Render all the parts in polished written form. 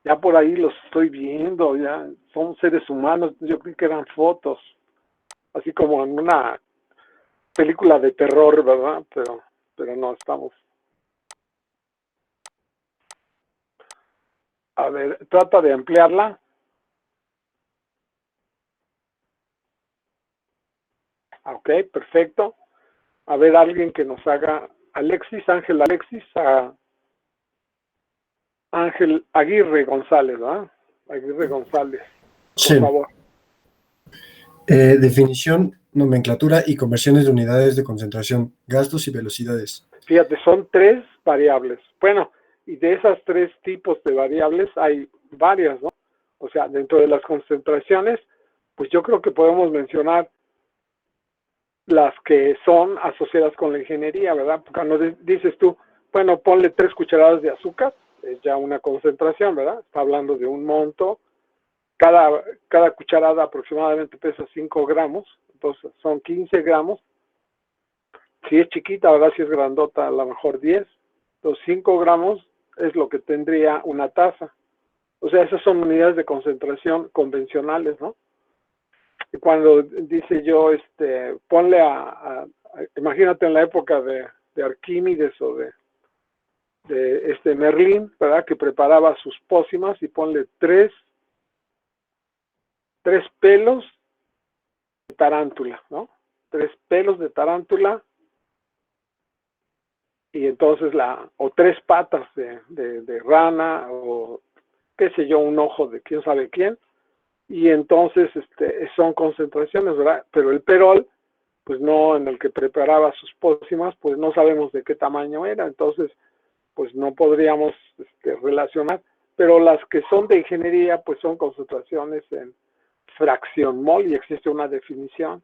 Ya por ahí los estoy viendo, ya son seres humanos, yo creí que eran fotos, así como en una película de terror, ¿verdad? Pero no, estamos. A ver, trata de ampliarla. Ok, perfecto. A ver, alguien que nos haga, Alexis, Ángel Alexis, a Ángel Aguirre González, ¿verdad? Aguirre González, por Sí. favor. Definición, nomenclatura y conversiones de unidades de concentración, gastos y velocidades. Fíjate, son tres variables. Bueno, y de esas tres tipos de variables hay varias, ¿no? O sea, dentro de las concentraciones, pues yo creo que podemos mencionar las que son asociadas con la ingeniería, ¿verdad? Cuando dices tú, bueno, ponle 3 cucharadas de azúcar, es ya una concentración, ¿verdad? Está hablando de un monto. Cada cucharada aproximadamente pesa 5 gramos, entonces son 15 gramos. Si es chiquita, ¿verdad? Si es grandota, a lo mejor 10. Los 5 gramos es lo que tendría una taza. O sea, esas son unidades de concentración convencionales, ¿no? Y cuando dice yo, ponle imagínate en la época de Arquímedes o de Merlín, ¿verdad? Que preparaba sus pócimas y ponle tres pelos de tarántula, ¿no? 3 pelos de tarántula y entonces o 3 patas de rana o qué sé yo, un ojo de quién sabe quién, y entonces son concentraciones, ¿verdad? Pero el perol, pues no, en el que preparaba sus pócimas, pues no sabemos de qué tamaño era, entonces pues no podríamos relacionar, pero las que son de ingeniería, pues son concentraciones en fracción mol y existe una definición.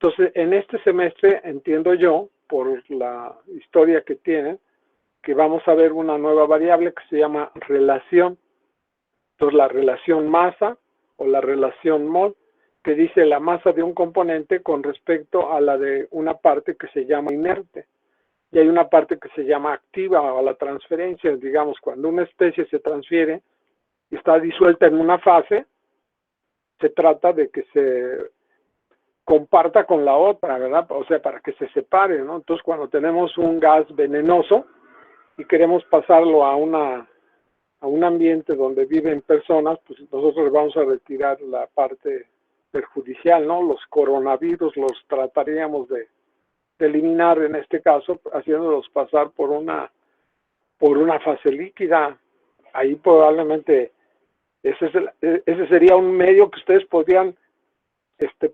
Entonces, en este semestre entiendo yo, por la historia que tienen, que vamos a ver una nueva variable que se llama relación. Entonces, la relación masa o la relación mol, que dice la masa de un componente con respecto a la de una parte que se llama inerte. Y hay una parte que se llama activa o la transferencia, digamos, cuando una especie se transfiere y está disuelta en una fase, se trata de que se comparta con la otra, ¿verdad? O sea, para que se separe, ¿no? Entonces, cuando tenemos un gas venenoso y queremos pasarlo a un ambiente donde viven personas, pues nosotros vamos a retirar la parte perjudicial, ¿no? Los coronavirus los trataríamos de eliminar en este caso, haciéndolos pasar por una fase líquida. Ahí probablemente ese sería un medio que ustedes podrían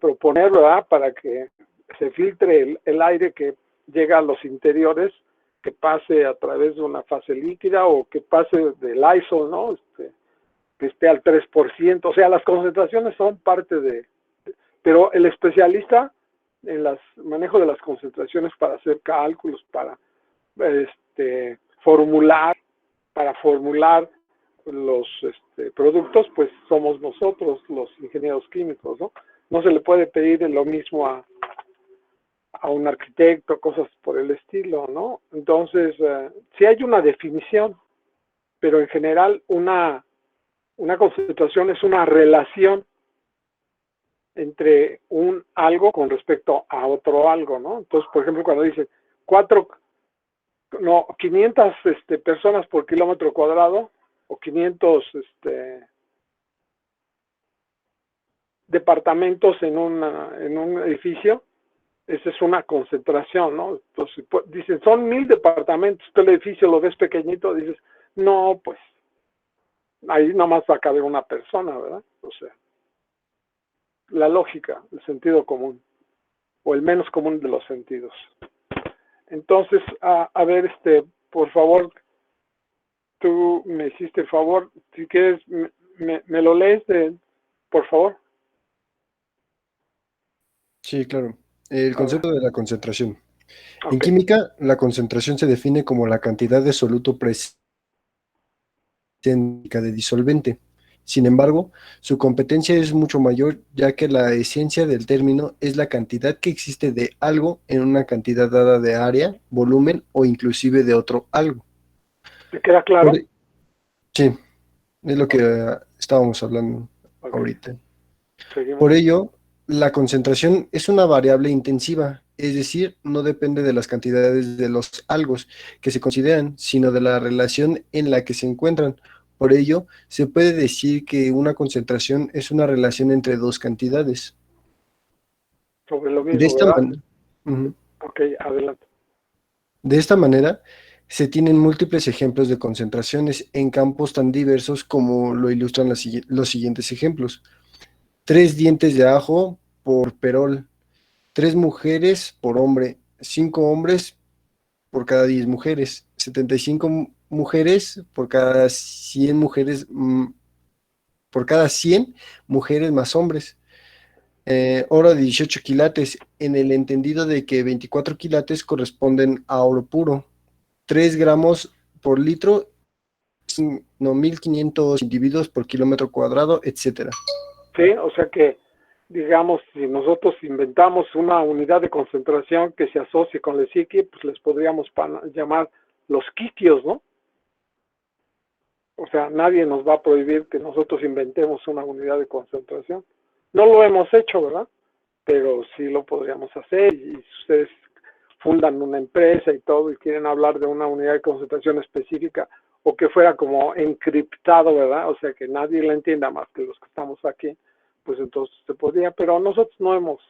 proponer, ¿verdad? Para que se filtre el aire que llega a los interiores, que pase a través de una fase líquida o que pase del ISO, ¿no? Que esté al 3%. O sea, las concentraciones son parte pero el especialista en el manejo de las concentraciones para hacer cálculos, formular, para formular los productos, pues somos nosotros, los ingenieros químicos, ¿no? No se le puede pedir lo mismo a un arquitecto, cosas por el estilo, ¿no? Entonces, sí hay una definición, pero en general una concentración es una relación entre un algo con respecto a otro algo, ¿no? Entonces, por ejemplo, cuando dice 500 personas por kilómetro cuadrado o 500 departamentos en un edificio, esa es una concentración, ¿no? Entonces, dicen, son 1000 departamentos, tú el edificio lo ves pequeñito, dices, no, pues, ahí nomás va a caber una persona, ¿verdad? O sea, la lógica, el sentido común, o el menos común de los sentidos. Entonces, a ver, por favor, tú me hiciste el favor, si quieres, me lo lees, por favor. Sí, claro. El A ver, concepto de la concentración. En ok. química, la concentración se define como la cantidad de soluto presente de disolvente. Sin embargo, su competencia es mucho mayor, ya que la esencia del término es la cantidad que existe de algo en una cantidad dada de área, volumen o inclusive de otro algo. ¿Te queda Por- claro? sí, Es lo que estábamos hablando Ok, ahorita. seguimos. Por ello, la concentración es una variable intensiva, es decir, no depende de las cantidades de los algos que se consideran, sino de la relación en la que se encuentran. Por ello, se puede decir que una concentración es una relación entre dos cantidades. Sobre lo De mismo, esta ¿verdad? manera, Ok, adelante. de esta manera, se tienen múltiples ejemplos de concentraciones en campos tan diversos como lo ilustran los siguientes ejemplos. 3 dientes de ajo por perol, 3 mujeres por hombre, 5 hombres por cada 10 mujeres, 75 mujeres por cada 100 mujeres, por cada 100 mujeres más hombres. Oro de 18 quilates, en el entendido de que 24 quilates corresponden a oro puro, 3 gramos por litro, no, 1500 individuos por kilómetro cuadrado, etcétera. Sí, o sea que, digamos, si nosotros inventamos una unidad de concentración que se asocie con el psiqui, pues les podríamos llamar los quiquios, ¿no? O sea, nadie nos va a prohibir que nosotros inventemos una unidad de concentración. No lo hemos hecho, ¿verdad? Pero sí lo podríamos hacer y si ustedes fundan una empresa y todo y quieren hablar de una unidad de concentración específica o que fuera como encriptado, ¿verdad? O sea, que nadie la entienda más que los que estamos aquí, pues entonces se podría, pero nosotros no hemos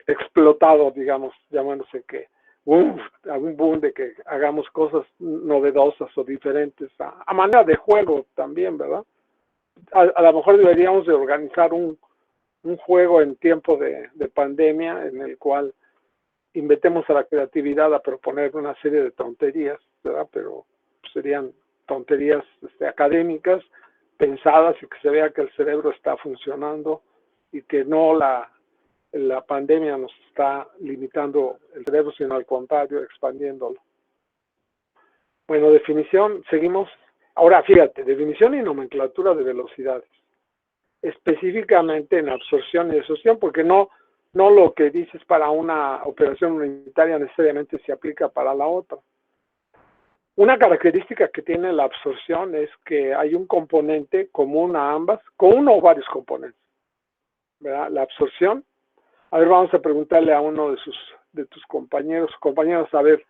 explotado, digamos, llamándose que algún boom de que hagamos cosas novedosas o diferentes, a manera de juego también, ¿verdad? A lo mejor deberíamos de organizar un juego en tiempo de pandemia en el cual invitemos a la creatividad a proponer una serie de tonterías, ¿verdad? Pero serían tonterías académicas, pensadas y que se vea que el cerebro está funcionando y que no la pandemia nos está limitando el cerebro, sino al contrario, expandiéndolo. Bueno, definición, seguimos. Ahora, fíjate, definición y nomenclatura de velocidades. Específicamente en absorción y desorción, porque no lo que dices para una operación unitaria necesariamente se aplica para la otra. Una característica que tiene la absorción es que hay un componente común a ambas, con uno o varios componentes, ¿verdad? La absorción. A ver, vamos a preguntarle a uno de tus compañeros, a ver,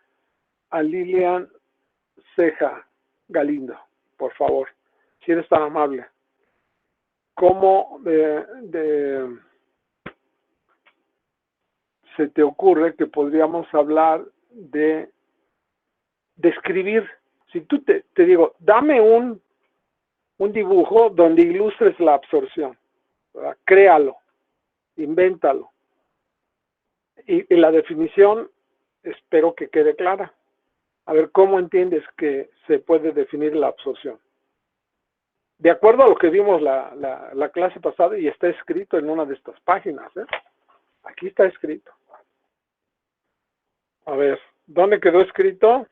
a Lilian Ceja Galindo, por favor, si eres tan amable. ¿Cómo se te ocurre que podríamos hablar de describir? Si tú te digo, dame un dibujo donde ilustres la absorción, ¿verdad? Créalo, invéntalo. Y la definición espero que quede clara. A ver, ¿cómo entiendes que se puede definir la absorción? De acuerdo a lo que vimos la clase pasada, y está escrito en una de estas páginas, ¿eh? Aquí está escrito. A ver, ¿dónde quedó escrito?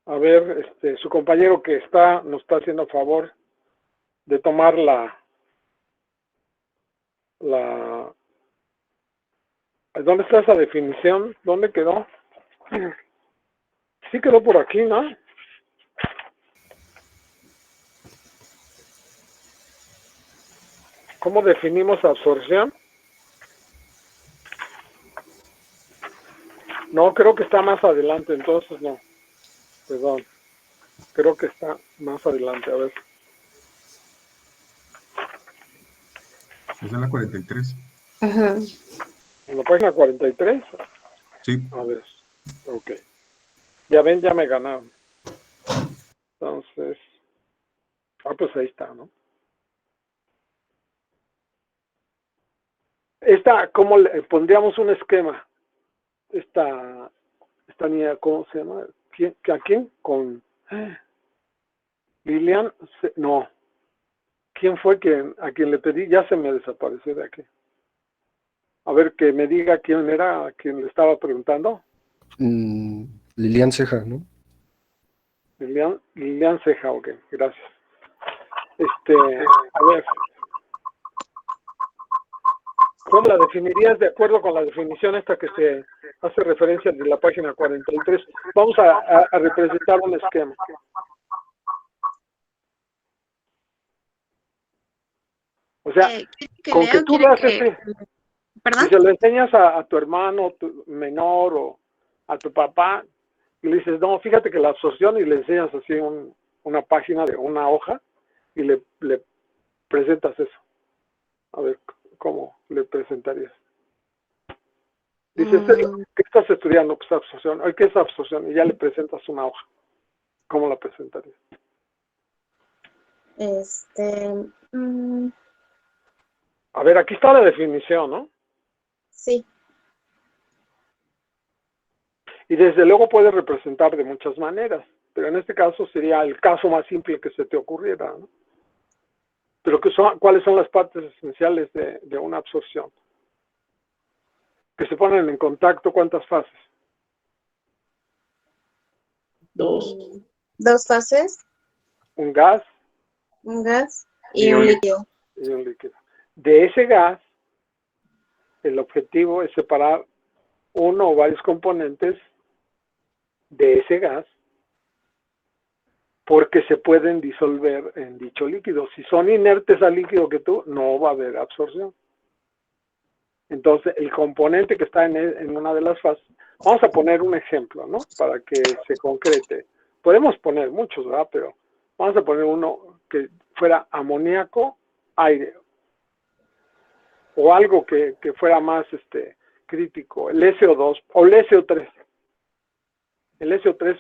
A ver, su compañero que nos está haciendo favor de tomar ¿dónde está esa definición? ¿Dónde quedó? Sí quedó por aquí, ¿no? ¿Cómo definimos absorción? No, creo que está más adelante, entonces no. Perdón. Creo que está más adelante, a ver. Es en la 43. Ajá. En la página 43. Sí. A ver. Ok. Ya ven, ya me ganaron. Entonces. Pues ahí está, ¿no? ¿Cómo le pondríamos un esquema? Esta niña, ¿cómo se llama? ¿A quién? Con Lilian, no. ¿Quién fue a quien le pedí? Ya se me desapareció de aquí. A ver, que me diga quién era a quien le estaba preguntando. Lilian Ceja, ¿no? Lilian Ceja, ok, gracias. A ver, ¿cómo la definirías de acuerdo con la definición esta que se hace referencia de la página 43? Vamos a representar un esquema. O sea, que con lea que o tú quiere veas que... ¿Perdón? si se lo enseñas a tu hermano menor o a tu papá, y le dices, no, fíjate que la absorción, y le enseñas así una página de una hoja, y le presentas eso. A ver, ¿cómo le presentarías? Dices, ¿qué estás estudiando? Pues absorción. ¿Qué es absorción? Y ya le presentas una hoja. ¿Cómo la presentarías? A ver, aquí está la definición, ¿no? Sí. Y desde luego puede representar de muchas maneras, pero en este caso sería el caso más simple que se te ocurriera, ¿no? Pero ¿cuáles son las partes esenciales de una absorción? Que se ponen en contacto, ¿cuántas fases? 2. 2 fases, Un gas un gas y un líquido. y un líquido. De ese gas, el objetivo es separar uno o varios componentes de ese gas porque se pueden disolver en dicho líquido. Si son inertes al líquido que tú, no va a haber absorción. Entonces, el componente que está en una de las fases, vamos a poner un ejemplo, ¿no? Para que se concrete. Podemos poner muchos, ¿verdad? Pero vamos a poner uno que fuera amoníaco, aire. O algo que fuera más crítico, el SO2 o el SO3. El SO3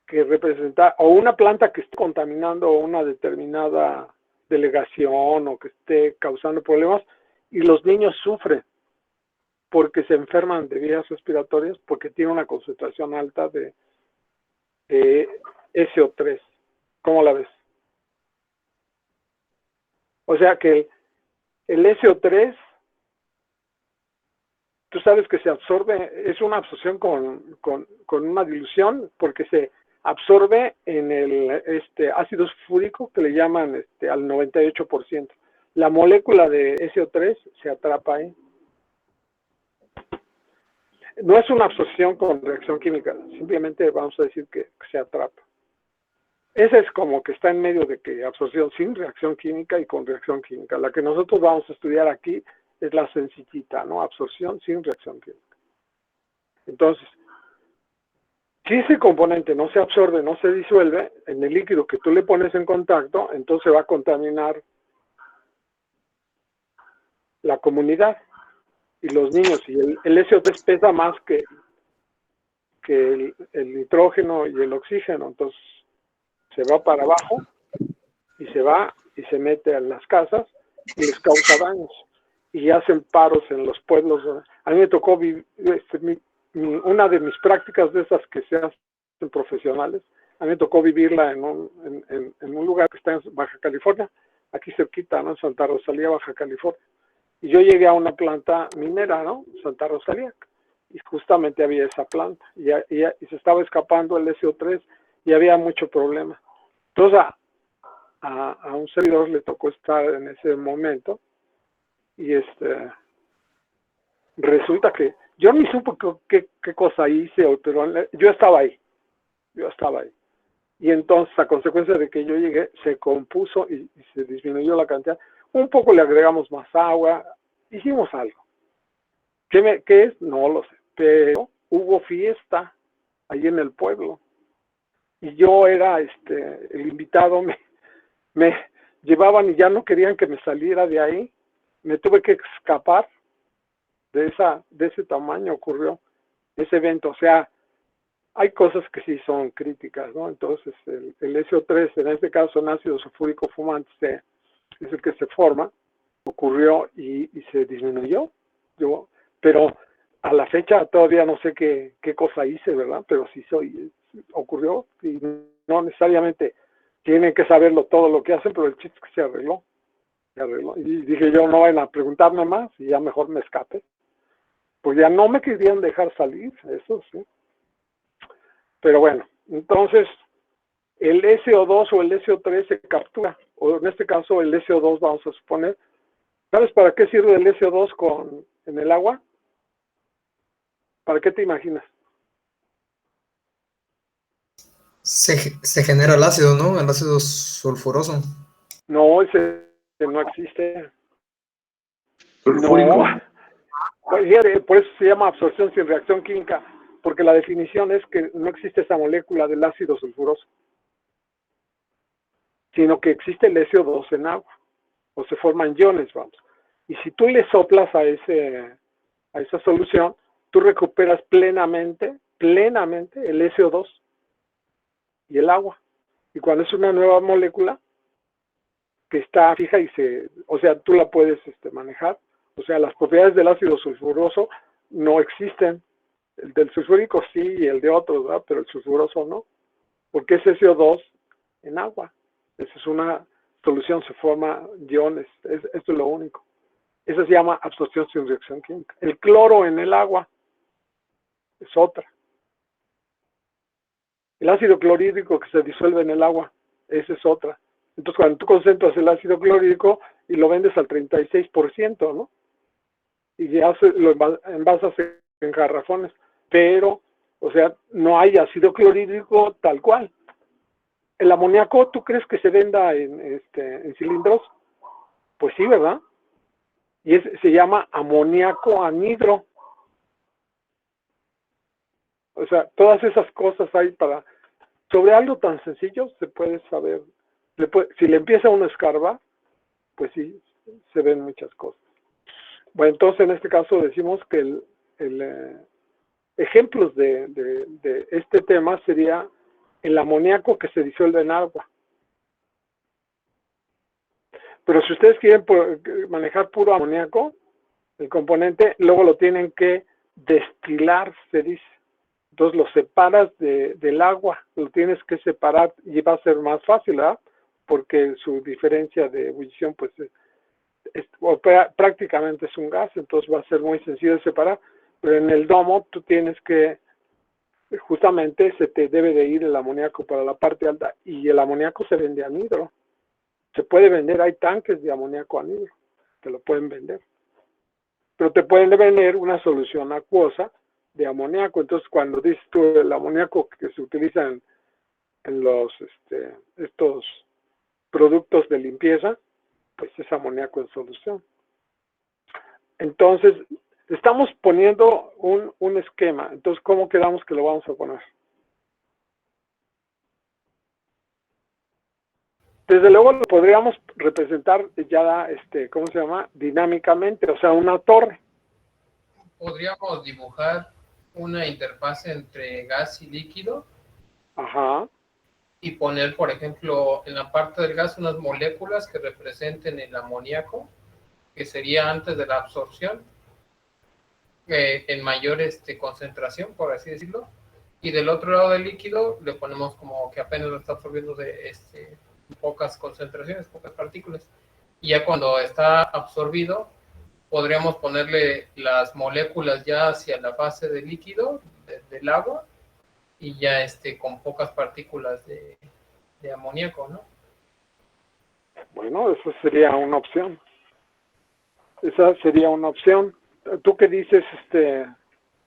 que representa, o una planta que esté contaminando una determinada delegación o que esté causando problemas, y los niños sufren porque se enferman de vías respiratorias porque tiene una concentración alta de SO3. ¿Cómo la ves? O sea que el SO3, tú sabes que se absorbe, es una absorción con una dilución porque se absorbe en el ácido sulfúrico que le llaman al 98%. La molécula de SO3 se atrapa ahí. No es una absorción con reacción química, simplemente vamos a decir que se atrapa. Esa es como que está en medio de que absorción sin reacción química y con reacción química. La que nosotros vamos a estudiar aquí es la sencillita, ¿no? Absorción sin reacción química. Entonces, si ese componente no se absorbe, no se disuelve, en el líquido que tú le pones en contacto, entonces va a contaminar la comunidad y los niños. Y el SO3 pesa más que el nitrógeno y el oxígeno, entonces se va para abajo y se mete a las casas y les causa daños y hacen paros en los pueblos. A mí me tocó vivir, una de mis prácticas de esas que se hacen profesionales, a mí me tocó vivirla en un lugar que está en Baja California, aquí cerquita, ¿no? En Santa Rosalía, Baja California. Y yo llegué a una planta minera, ¿no? Santa Rosalía, y justamente había esa planta, y se estaba escapando el SO3 y había mucho problema. Entonces a un servidor le tocó estar en ese momento, y resulta que yo ni supo qué cosa hice, pero yo estaba ahí. Y entonces, a consecuencia de que yo llegué, se compuso y se disminuyó la cantidad. Un poco le agregamos más agua, hicimos algo. ¿Qué es? No lo sé, pero hubo fiesta ahí en el pueblo. Y yo era el invitado, me llevaban y ya no querían que me saliera de ahí. Me tuve que escapar de ese tamaño, ocurrió ese evento. O sea, hay cosas que sí son críticas, ¿no? Entonces, el SO3, en este caso, en ácido sulfúrico fumante, es el que se forma, ocurrió y se disminuyó. Pero a la fecha todavía no sé qué cosa hice, ¿verdad? Pero sí ocurrió y no necesariamente tienen que saberlo todo lo que hacen, pero el chiste es que se arregló. Y dije yo, no vayan a preguntarme más y ya mejor me escape. Pues ya no me querían dejar salir, eso sí. Pero bueno, entonces el SO2 o el SO3 se captura, o en este caso el SO2 vamos a suponer. ¿Sabes para qué sirve el SO2 en el agua? ¿Para qué te imaginas? Se genera el ácido, ¿no? El ácido sulfuroso. No, ese no existe. Sulfúrico. No, pues, fíjate, por eso se llama absorción sin reacción química, porque la definición es que no existe esa molécula del ácido sulfuroso, sino que existe el SO2 en agua, o se forman iones, vamos. Y si tú le soplas a esa solución, tú recuperas plenamente el SO2 y el agua. Y cuando es una nueva molécula que está fija o sea, tú la puedes manejar. O sea, las propiedades del ácido sulfuroso no existen. El del sulfúrico sí y el de otros, ¿verdad? Pero el sulfuroso no, porque es SO2 en agua. Esa es una solución, se forma iones. Esto es lo único. Eso se llama absorción sin reacción química. El cloro en el agua es otra. El ácido clorhídrico que se disuelve en el agua, esa es otra. Entonces, cuando tú concentras el ácido clorhídrico y lo vendes al 36%, ¿no? Y ya lo envasas en garrafones. Pero, o sea, no hay ácido clorhídrico tal cual. ¿El amoníaco tú crees que se venda en cilindros? Pues sí, ¿verdad? Y se llama amoníaco anhidro. O sea, todas esas cosas hay sobre algo tan sencillo se puede saber. Si le empieza uno a escarbar, pues sí, se ven muchas cosas. Bueno, entonces en este caso decimos que ejemplos de este tema sería el amoníaco que se disuelve en agua. Pero si ustedes quieren manejar puro amoníaco, el componente, luego lo tienen que destilar, se dice. Entonces lo separas del agua, lo tienes que separar y va a ser más fácil, ¿verdad? Porque su diferencia de ebullición, pues, prácticamente es un gas, entonces va a ser muy sencillo de separar. Pero en el domo tú tienes que, justamente se te debe de ir el amoníaco para la parte alta, y el amoníaco se vende anhidro. Se puede vender, hay tanques de amoníaco anhidro, te lo pueden vender. Pero te pueden vender una solución acuosa de amoníaco. Entonces, cuando dices tú el amoníaco que se utiliza en estos productos de limpieza, pues es amoníaco en solución. Entonces, estamos poniendo un esquema. Entonces, ¿cómo quedamos que lo vamos a poner? Desde luego lo podríamos representar ya, ¿cómo se llama? Dinámicamente, o sea, una torre. Podríamos dibujar una interfaz entre gas y líquido. Ajá. Y poner, por ejemplo, en la parte del gas unas moléculas que representen el amoníaco, que sería antes de la absorción, en mayor concentración, por así decirlo. Y del otro lado del líquido le ponemos como que apenas lo está absorbiendo de pocas concentraciones, pocas partículas. Y ya cuando está absorbido, podríamos ponerle las moléculas ya hacia la fase del líquido, del agua, y ya con pocas partículas de amoníaco, ¿no? Bueno, eso sería una opción. Esa sería una opción. ¿Tú qué dices,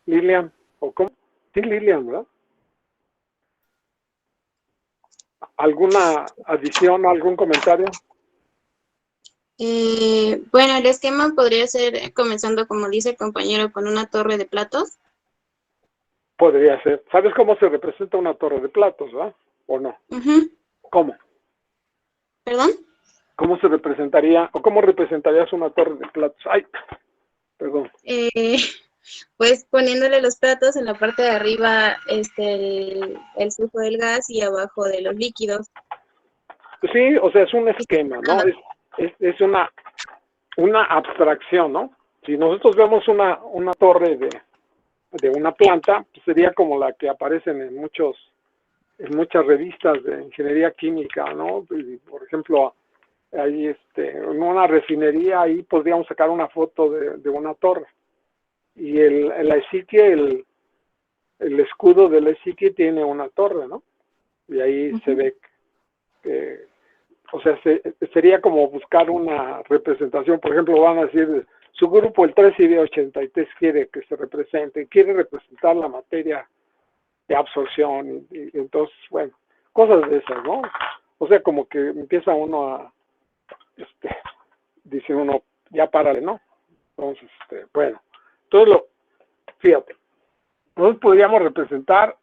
Lilian? ¿O cómo? Sí, Lilian, ¿verdad? ¿Alguna adición, algún comentario? Bueno, el esquema podría ser comenzando, como dice el compañero, con una torre de platos. Podría ser. ¿Sabes cómo se representa una torre de platos, verdad? ¿O no? Uh-huh. ¿Cómo? ¿Perdón? ¿Cómo se representaría, o cómo representarías una torre de platos? Ay, perdón. Pues poniéndole los platos en la parte de arriba, el flujo del gas y abajo de los líquidos. Sí, o sea, es un esquema, ¿no? Es una abstracción, ¿no? Si nosotros vemos una torre de una planta, pues sería como la que aparecen en muchas revistas de ingeniería química, ¿no? Por ejemplo, ahí en una refinería, ahí podríamos sacar una foto de una torre. Y la Esiquie, el escudo de la Esiquie tiene una torre, ¿no? Y ahí se ve que, o sea, sería como buscar una representación. Por ejemplo, van a decir, su grupo, el 3ID83, quiere que se represente, quiere representar la materia de absorción, y entonces, bueno, cosas de esas, ¿no? O sea, como que empieza uno dice uno, ya párale, ¿no? Entonces, bueno, fíjate, nosotros podríamos representar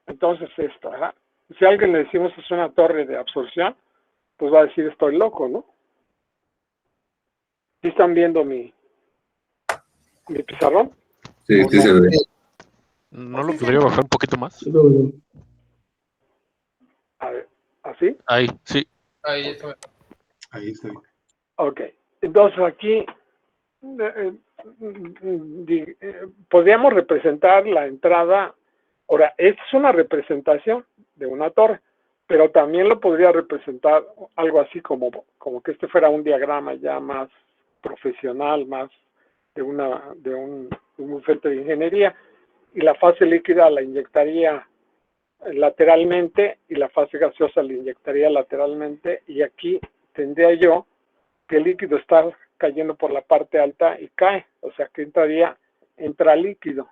entonces esto, ¿verdad? Si a alguien le decimos es una torre de absorción, pues va a decir estoy loco, ¿no? ¿Sí están viendo mi pizarrón? Sí, ¿O sí no? se ve. ¿No lo podría bajar un poquito más? A ver, ¿así? Ahí, sí. Ahí está. Ahí estoy. Ok, entonces aquí podríamos representar la entrada. Ahora, esta es una representación de una torre, pero también lo podría representar algo así como que este fuera un diagrama ya más profesional, más de un bufete de ingeniería, y la fase líquida la inyectaría lateralmente y la fase gaseosa la inyectaría lateralmente, y aquí tendría yo que el líquido está cayendo por la parte alta y cae, o sea que entra líquido.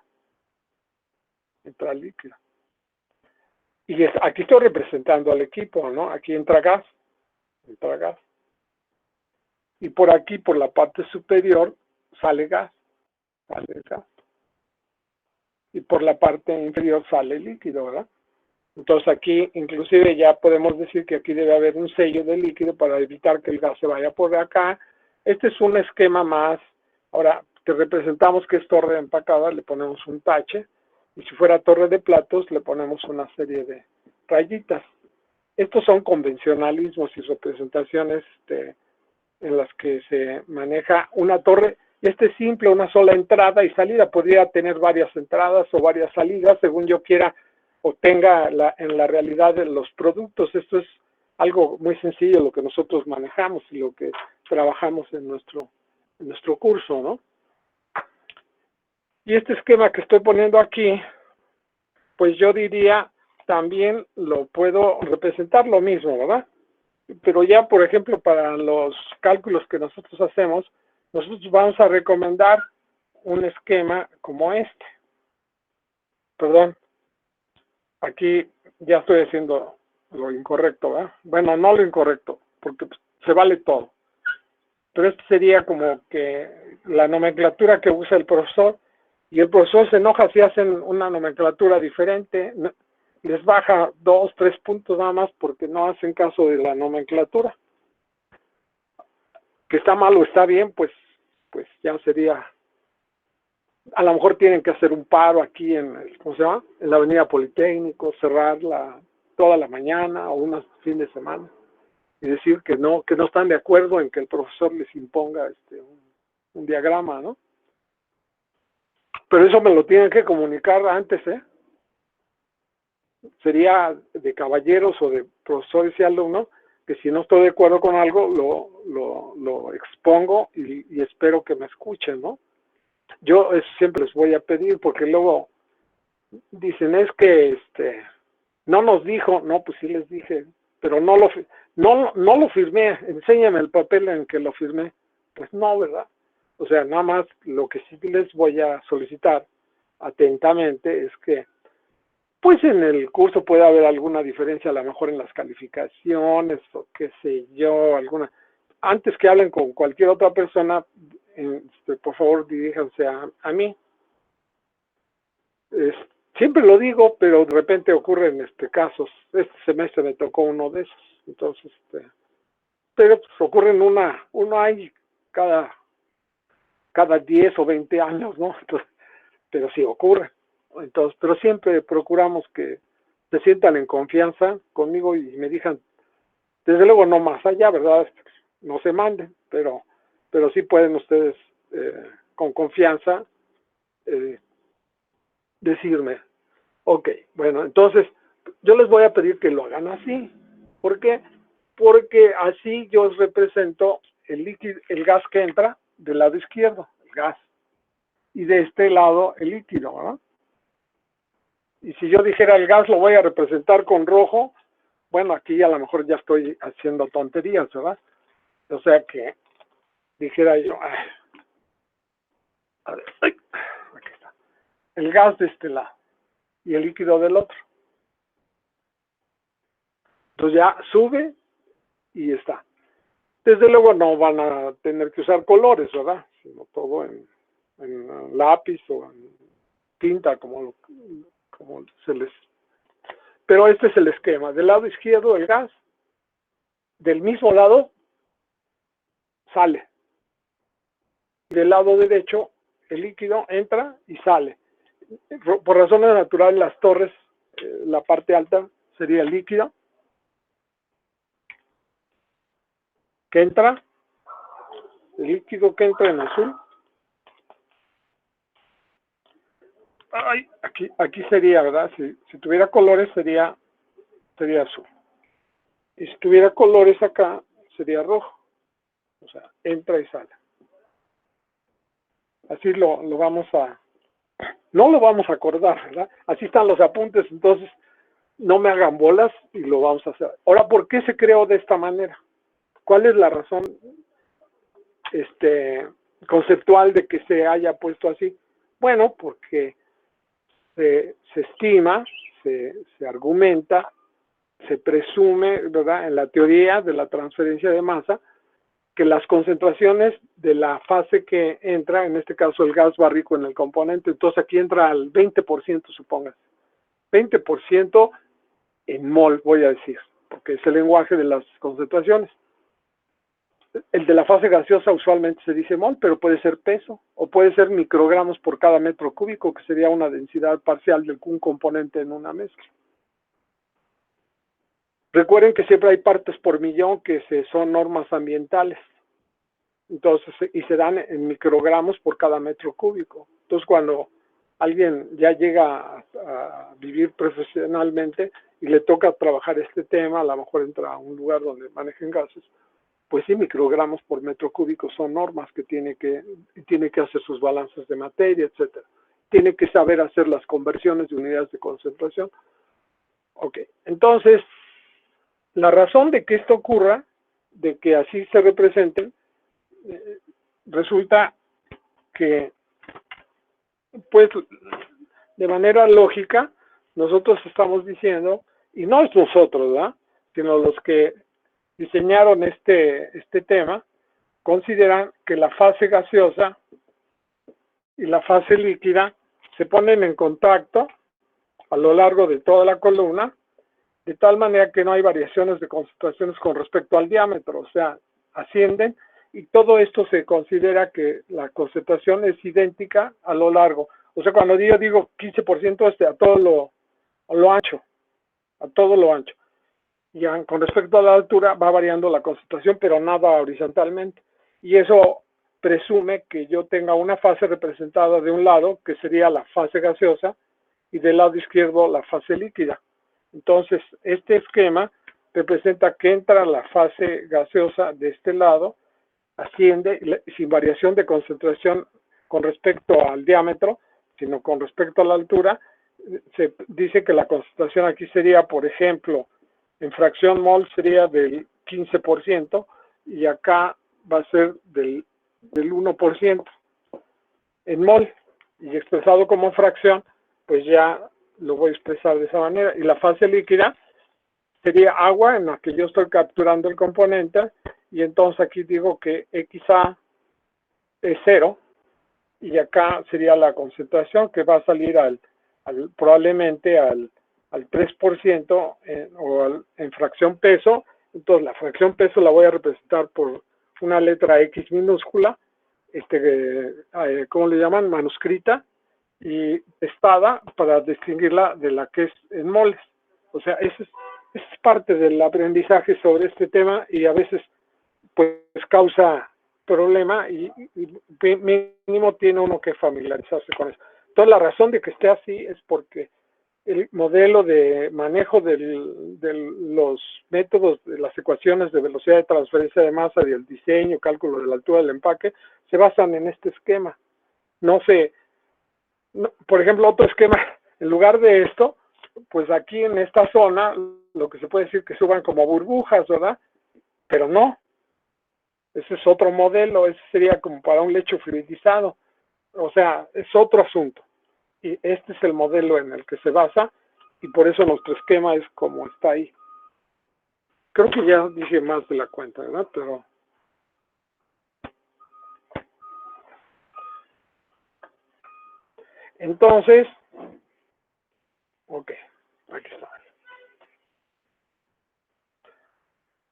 Y aquí estoy representando al equipo, ¿no? Aquí entra gas. Y por aquí, por la parte superior, sale gas. Y por la parte inferior sale líquido, ¿verdad? Entonces aquí, inclusive ya podemos decir que aquí debe haber un sello de líquido para evitar que el gas se vaya por acá. Este es un esquema más. Ahora, que representamos que es torre empacada, le ponemos un tache. Y si fuera torre de platos, le ponemos una serie de rayitas. Estos son convencionalismos y representaciones en las que se maneja una torre. Este es simple, una sola entrada y salida. Podría tener varias entradas o varias salidas, según yo quiera o tenga en la realidad de los productos. Esto es algo muy sencillo, lo que nosotros manejamos y lo que trabajamos en nuestro curso, ¿no? Y este esquema que estoy poniendo aquí, pues yo diría, también lo puedo representar lo mismo, ¿verdad? Pero ya, por ejemplo, para los cálculos que nosotros hacemos, nosotros vamos a recomendar un esquema como este. Perdón, aquí ya estoy haciendo lo incorrecto, ¿verdad? Bueno, no lo incorrecto, porque se vale todo. Pero este sería como que la nomenclatura que usa el profesor, y el profesor se enoja si hacen una nomenclatura diferente, les baja 2, 3 puntos nada más porque no hacen caso de la nomenclatura. Que está mal o está bien, pues ya sería, a lo mejor tienen que hacer un paro aquí ¿cómo se llama? En la Avenida Politécnico, cerrarla toda la mañana o unos fines de semana y decir que no están de acuerdo en que el profesor les imponga un diagrama, ¿no? Pero eso me lo tienen que comunicar antes, ¿eh? Sería de caballeros o de profesores y alumnos que si no estoy de acuerdo con algo lo expongo y espero que me escuchen, ¿no? Yo eso siempre les voy a pedir porque luego dicen es que no nos dijo, no, pues sí les dije, pero no lo firmé, enséñame el papel en que lo firmé. Pues no, ¿verdad? O sea, nada más lo que sí les voy a solicitar atentamente es que pues en el curso puede haber alguna diferencia, a lo mejor en las calificaciones o qué sé yo, antes que hablen con cualquier otra persona, por favor diríjanse a mí. Siempre lo digo, pero de repente ocurren casos. Este semestre me tocó uno de esos, entonces, pero pues ocurren uno hay cada 10 o 20 años, ¿no? Entonces, pero sí ocurre. Entonces, pero siempre procuramos que se sientan en confianza conmigo y me digan, desde luego no más allá, ¿verdad? No se manden, pero sí pueden ustedes con confianza decirme, ok, bueno, entonces yo les voy a pedir que lo hagan así. ¿Por qué? Porque así yo represento el líquido, el gas que entra del lado izquierdo, el gas, y de este lado el líquido, ¿verdad? Y si yo dijera el gas lo voy a representar con rojo, bueno, aquí a lo mejor ya estoy haciendo tonterías, ¿verdad? O sea que dijera yo, a ver, aquí está, el gas de este lado y el líquido del otro. Entonces ya sube y está. Desde luego no van a tener que usar colores, ¿verdad? Sino todo en lápiz o en tinta, como se les... Pero este es el esquema. Del lado izquierdo el gas, del mismo lado sale. Del lado derecho el líquido entra y sale. Por razones naturales, las torres, la parte alta sería el líquido que entra, el líquido que entra en azul. Ay, aquí sería, ¿verdad? Si tuviera colores sería azul. Y si tuviera colores acá, sería rojo. O sea, entra y sale. Así lo vamos a... No lo vamos a acordar, ¿verdad? Así están los apuntes, entonces no me hagan bolas y lo vamos a hacer. Ahora, ¿por qué se creó de esta manera? ¿Cuál es la razón conceptual de que se haya puesto así? Bueno, porque se estima, se argumenta, se presume, ¿verdad?, en la teoría de la transferencia de masa, que las concentraciones de la fase que entra, en este caso el gas va rico en el componente, entonces aquí entra al 20%, supongas. 20% en mol, voy a decir, porque es el lenguaje de las concentraciones. El de la fase gaseosa usualmente se dice mol, pero puede ser peso, o puede ser microgramos por cada metro cúbico, que sería una densidad parcial de un componente en una mezcla. Recuerden que siempre hay partes por millón que son normas ambientales. Entonces, y se dan en microgramos por cada metro cúbico. Entonces, cuando alguien ya llega a vivir profesionalmente y le toca trabajar este tema, a lo mejor entra a un lugar donde manejen gases, pues sí, microgramos por metro cúbico son normas que tiene que hacer sus balanzas de materia, etcétera. Tiene que saber hacer las conversiones de unidades de concentración. Ok, entonces, la razón de que esto ocurra, de que así se representen, resulta que, pues, de manera lógica, nosotros estamos diciendo, y no es nosotros, ¿verdad?, sino los que diseñaron este tema, consideran que la fase gaseosa y la fase líquida se ponen en contacto a lo largo de toda la columna, de tal manera que no hay variaciones de concentraciones con respecto al diámetro, o sea, ascienden, y todo esto se considera que la concentración es idéntica a lo largo. O sea, cuando yo digo 15% a todo lo ancho, a todo lo ancho. Y con respecto a la altura va variando la concentración, pero nada horizontalmente. Y eso presume que yo tenga una fase representada de un lado, que sería la fase gaseosa, y del lado izquierdo la fase líquida. Entonces, este esquema representa que entra la fase gaseosa de este lado, asciende sin variación de concentración con respecto al diámetro, sino con respecto a la altura. Se dice que la concentración aquí sería, por ejemplo, en fracción mol sería del 15%, y acá va a ser del 1%. En mol, y expresado como fracción, pues ya lo voy a expresar de esa manera. Y la fase líquida sería agua en la que yo estoy capturando el componente, y entonces aquí digo que XA es 0, y acá sería la concentración que va a salir probablemente al 3% en fracción peso. Entonces la fracción peso la voy a representar por una letra X minúscula, ¿cómo le llaman? Manuscrita, y testada para distinguirla de la que es en moles. O sea, eso es parte del aprendizaje sobre este tema, y a veces pues causa problema, y mínimo tiene uno que familiarizarse con eso. Entonces la razón de que esté así es porque el modelo de manejo de los métodos de las ecuaciones de velocidad de transferencia de masa y el diseño, cálculo de la altura del empaque, se basan en este esquema. Por ejemplo, otro esquema, en lugar de esto, pues aquí en esta zona, lo que se puede decir que suban como burbujas, ¿verdad? Pero no. Ese es otro modelo, ese sería como para un lecho fluidizado. O sea, es otro asunto. Y este es el modelo en el que se basa, y por eso nuestro esquema es como está ahí. Creo que ya dije más de la cuenta, ¿verdad? Pero Entonces, ok, aquí está.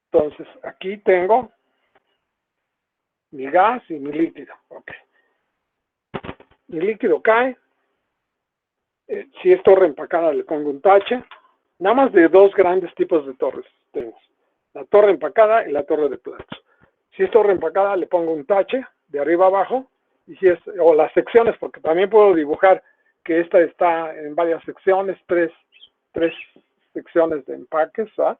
Entonces, aquí tengo mi gas y mi líquido. Ok. Mi líquido cae. Si es torre empacada, le pongo un tache. Nada más de dos grandes tipos de torres tenemos. La torre empacada y la torre de platos. Si es torre empacada, le pongo un tache de arriba abajo. Y si es, o las secciones, porque también puedo dibujar que esta está en varias secciones, tres secciones de empaques, ¿verdad?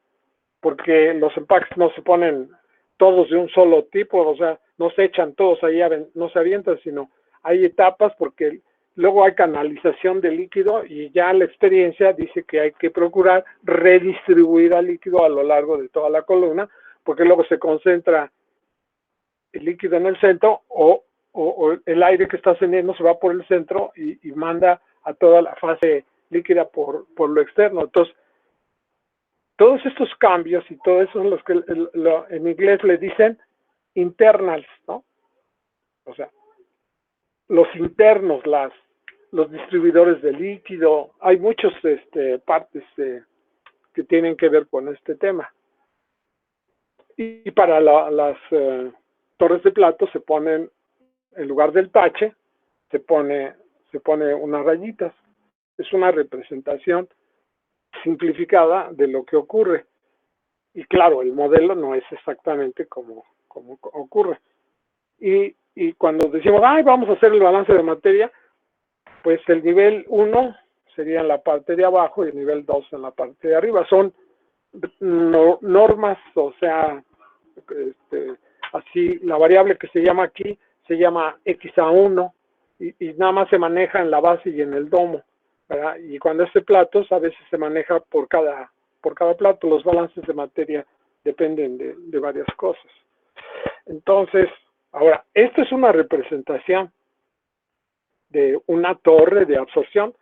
Porque los empaques no se ponen todos de un solo tipo, o sea, no se echan todos ahí, no se avientan, sino hay etapas porque luego hay canalización de líquido y ya la experiencia dice que hay que procurar redistribuir al líquido a lo largo de toda la columna, porque luego se concentra el líquido en el centro o el aire que está ascendiendo se va por el centro y manda a toda la fase líquida por lo externo. Entonces, todos estos cambios y todo eso son los que en inglés le dicen internals, ¿no? O sea, los internos, los distribuidores de líquido, hay muchas partes que tienen que ver con este tema. Y para las torres de plato se ponen, en lugar del tache, se pone unas rayitas. Es una representación simplificada de lo que ocurre. Y claro, el modelo no es exactamente como ocurre. Y cuando decimos, vamos a hacer el balance de materia, pues el nivel 1 sería en la parte de abajo y el nivel 2 en la parte de arriba. Son normas, o sea, así, la variable que se llama aquí se llama XA1 y nada más se maneja en la base y en el domo, ¿verdad? Y cuando es de platos, a veces se maneja por cada plato. Los balances de materia dependen de varias cosas. Entonces, ahora, esto es una representación de una torre de absorción.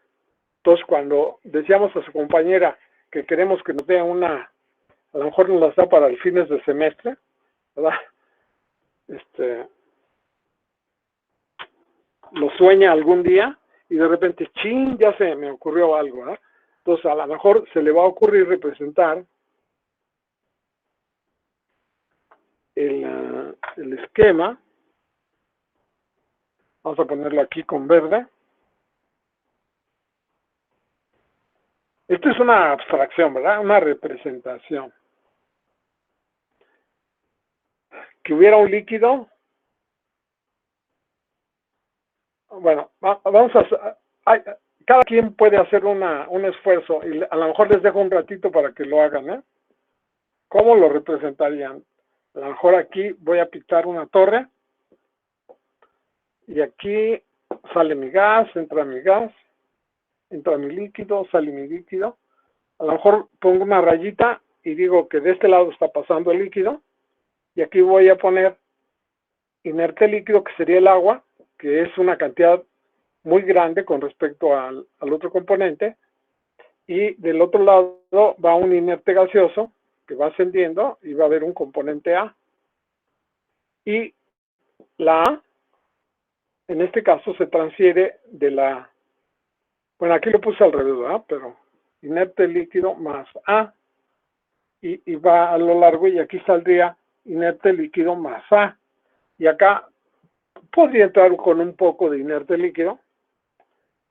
Entonces, cuando decíamos a su compañera que queremos que nos dé a lo mejor nos las da para el fines de semestre, ¿verdad? Lo sueña algún día y de repente, ¡chin!, ya se me ocurrió algo, ¿verdad? Entonces, a lo mejor se le va a ocurrir representar el esquema. Vamos a ponerlo aquí con verde. Esto es una abstracción, ¿verdad? Una representación. Que hubiera un líquido. Bueno, vamos cada quien puede hacer un esfuerzo y a lo mejor les dejo un ratito para que lo hagan, ¿eh? ¿Cómo lo representarían? A lo mejor aquí voy a pintar una torre y aquí sale mi gas, entra mi líquido, sale mi líquido. A lo mejor pongo una rayita y digo que de este lado está pasando el líquido y aquí voy a poner inerte líquido, que sería el agua, que es una cantidad muy grande con respecto al otro componente, y del otro lado va un inerte gaseoso que va ascendiendo y va a haber un componente A. Y la A, en este caso, se transfiere de la... Bueno, aquí lo puse al revés, ¿verdad? Pero inerte líquido más A, y va a lo largo, y aquí saldría inerte líquido más A. Y acá podría entrar con un poco de inerte líquido,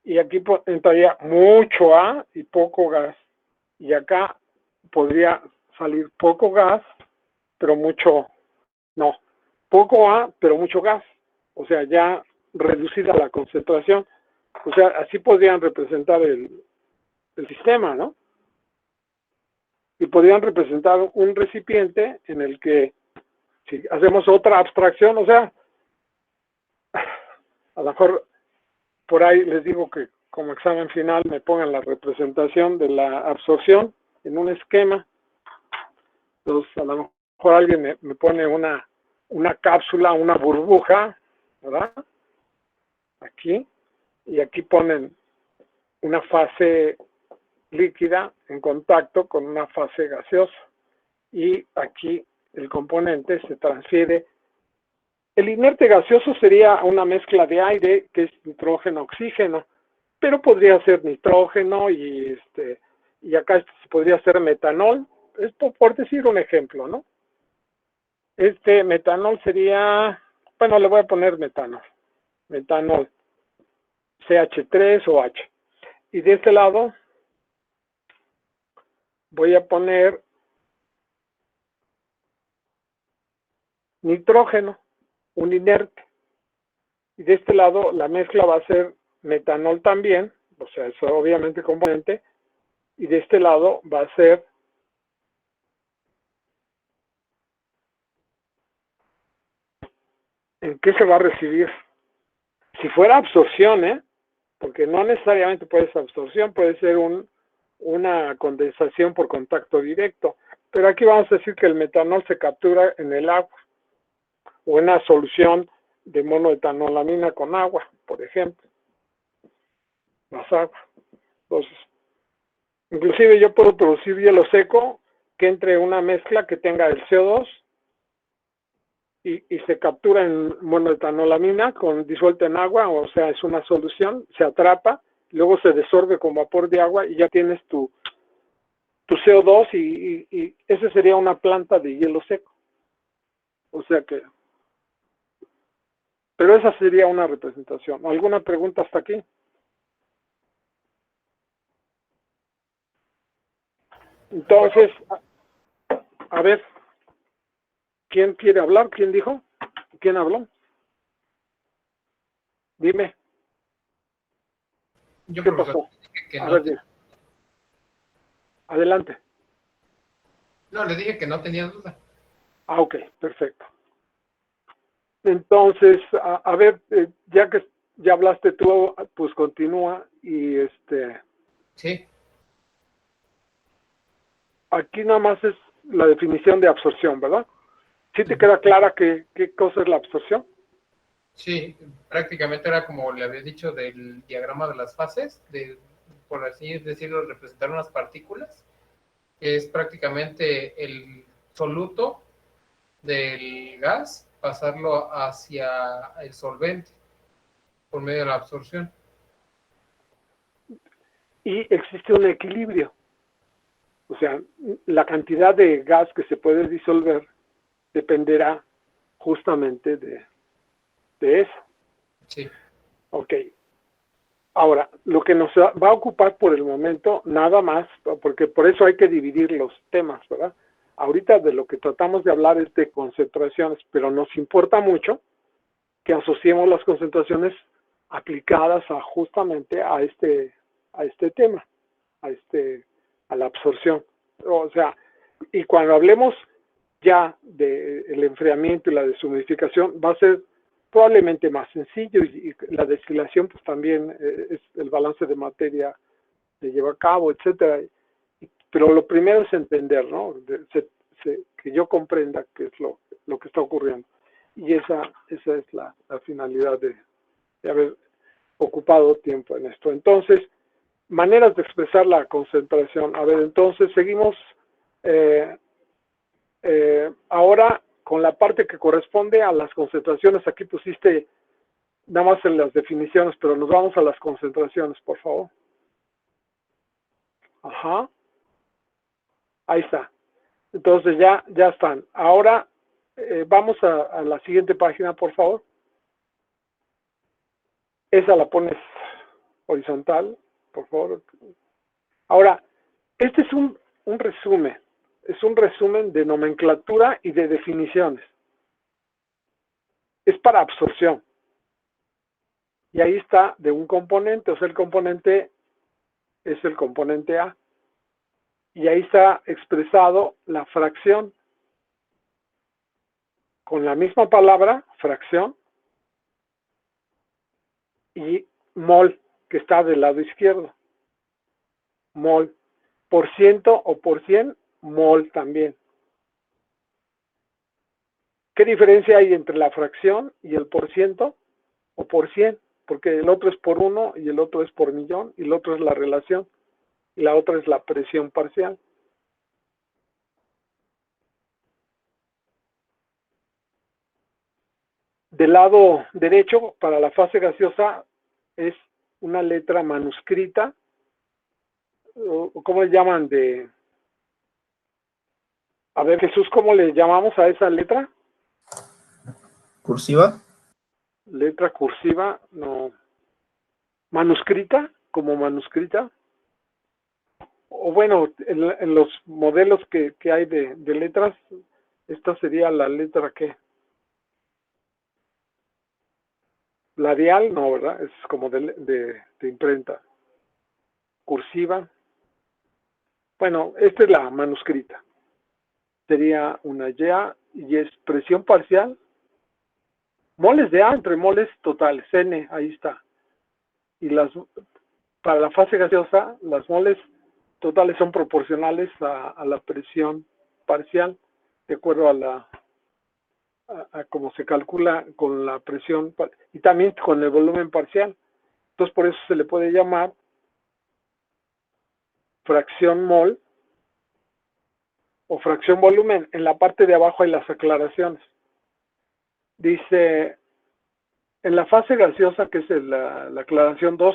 y aquí entraría mucho A y poco gas. Y acá podría salir poco gas, pero poco A, pero mucho gas. O sea, ya reducida la concentración. O sea, así podrían representar el sistema, ¿no? Y podrían representar un recipiente en el que, si hacemos otra abstracción, o sea, a lo mejor por ahí les digo que como examen final me pongan la representación de la absorción en un esquema. Entonces, a lo mejor alguien me pone una cápsula, una burbuja, ¿verdad? Aquí, y aquí ponen una fase líquida en contacto con una fase gaseosa. Y aquí el componente se transfiere. El inerte gaseoso sería una mezcla de aire, que es nitrógeno-oxígeno. pero podría ser nitrógeno y acá podría ser metanol. Esto por decir un ejemplo, ¿no? Este metanol sería, bueno, le voy a poner metanol, CH3 o H. Y de este lado voy a poner nitrógeno, un inerte. Y de este lado la mezcla va a ser metanol también, o sea, eso obviamente componente, y de este lado va a ser ¿en qué se va a recibir? Si fuera absorción, porque no necesariamente puede ser absorción, puede ser una condensación por contacto directo, pero aquí vamos a decir que el metanol se captura en el agua, o en una solución de monoetanolamina con agua, por ejemplo, más agua. Entonces, inclusive yo puedo producir hielo seco que entre una mezcla que tenga el CO2 y se captura en monoetanolamina disuelta en agua, o sea, es una solución, se atrapa, luego se desorbe con vapor de agua y ya tienes tu CO2 y esa sería una planta de hielo seco. O sea que, pero esa sería una representación. ¿Alguna pregunta hasta aquí? Entonces, a ver, ¿quién quiere hablar? ¿Quién dijo? ¿Quién habló? Dime. Yo, ¿Qué profesor, pasó? dije que A no, ver, dime. Adelante. no, le dije que no tenía duda. Ah, ok, perfecto. Entonces, a ver, ya que ya hablaste tú, pues continúa y Sí, aquí nada más es la definición de absorción, ¿verdad? ¿Sí te queda clara qué cosa es la absorción? sí, prácticamente era como le había dicho del diagrama de las fases, por así decirlo, representar unas partículas, que es prácticamente el soluto del gas, pasarlo hacia el solvente por medio de la absorción. Y existe un equilibrio. O sea, la cantidad de gas que se puede disolver dependerá justamente de eso. Sí, Ok. Ahora, lo que nos va a ocupar por el momento, nada más, porque por eso hay que dividir los temas, ¿verdad? Ahorita de lo que tratamos de hablar es de concentraciones, pero nos importa mucho que asociemos las concentraciones aplicadas justamente a este tema, a la absorción. O sea, y cuando hablemos ya del enfriamiento y la deshumidificación, va a ser probablemente más sencillo y la destilación pues también es el balance de materia se lleva a cabo, etcétera. Pero lo primero es entender, ¿no? Que yo comprenda qué es lo que está ocurriendo. Y esa es la finalidad de haber ocupado tiempo en esto. Entonces, maneras de expresar la concentración. A ver, entonces seguimos ahora con la parte que corresponde a las concentraciones. Aquí pusiste nada más en las definiciones, pero nos vamos a las concentraciones, por favor. Ajá. Ahí está. Entonces ya están. Ahora vamos a la siguiente página, por favor. Esa la pones horizontal, por favor. Ahora, este es un resumen. Es un resumen de nomenclatura y de definiciones. Es para absorción. Y ahí está de un componente, o sea, el componente es el componente A. Y ahí está expresado la fracción con la misma palabra, fracción, y mol, que está del lado izquierdo. Mol. Por ciento o por cien, mol también. ¿Qué diferencia hay entre la fracción y el por ciento o por cien? Porque el otro es por uno y el otro es por millón y el otro es la relación y la otra es la presión parcial. Del lado derecho, para la fase gaseosa, es una letra manuscrita, o ¿cómo le llaman? A ver, Jesús, ¿cómo le llamamos a esa letra? ¿Cursiva? Letra cursiva, no. Manuscrita, como manuscrita. O bueno, en los modelos que hay de letras, esta sería la letra ¿qué? Labial, no, ¿verdad? Es como de imprenta. Cursiva. Bueno, esta es la manuscrita. Sería una YA y es presión parcial. Moles de A entre moles totales, N, ahí está. Y para la fase gaseosa, las moles totales son proporcionales a la presión parcial, de acuerdo a cómo se calcula con la presión y también con el volumen parcial. Entonces, por eso se le puede llamar fracción mol o fracción volumen. En la parte de abajo hay las aclaraciones. Dice, en la fase gaseosa, que es la aclaración 2,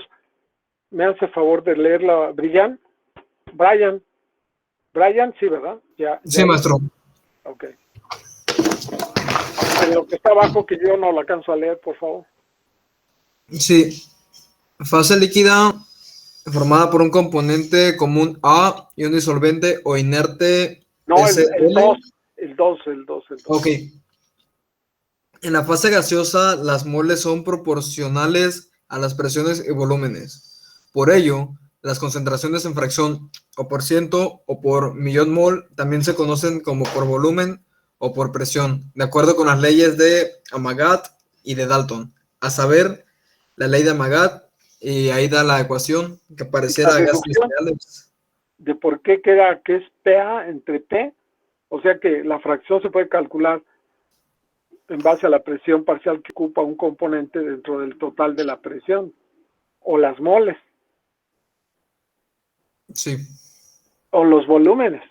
me hace favor de leerla, Brian, sí, ¿verdad? Sí, maestro. Ok. En lo que está abajo, que yo no lo alcanzo a leer, por favor. Sí. Fase líquida formada por un componente común A y un disolvente o inerte No, SL. el 2. Ok. En la fase gaseosa, las moles son proporcionales a las presiones y volúmenes. Por ello, las concentraciones en fracción o por ciento o por millón mol también se conocen como por volumen o por presión, de acuerdo con las leyes de Amagat y de Dalton. A saber, la ley de Amagat, y ahí da la ecuación que pareciera gases ideales. De por qué queda que es PA entre P, o sea que la fracción se puede calcular en base a la presión parcial que ocupa un componente dentro del total de la presión, o las moles. Sí. O los volúmenes.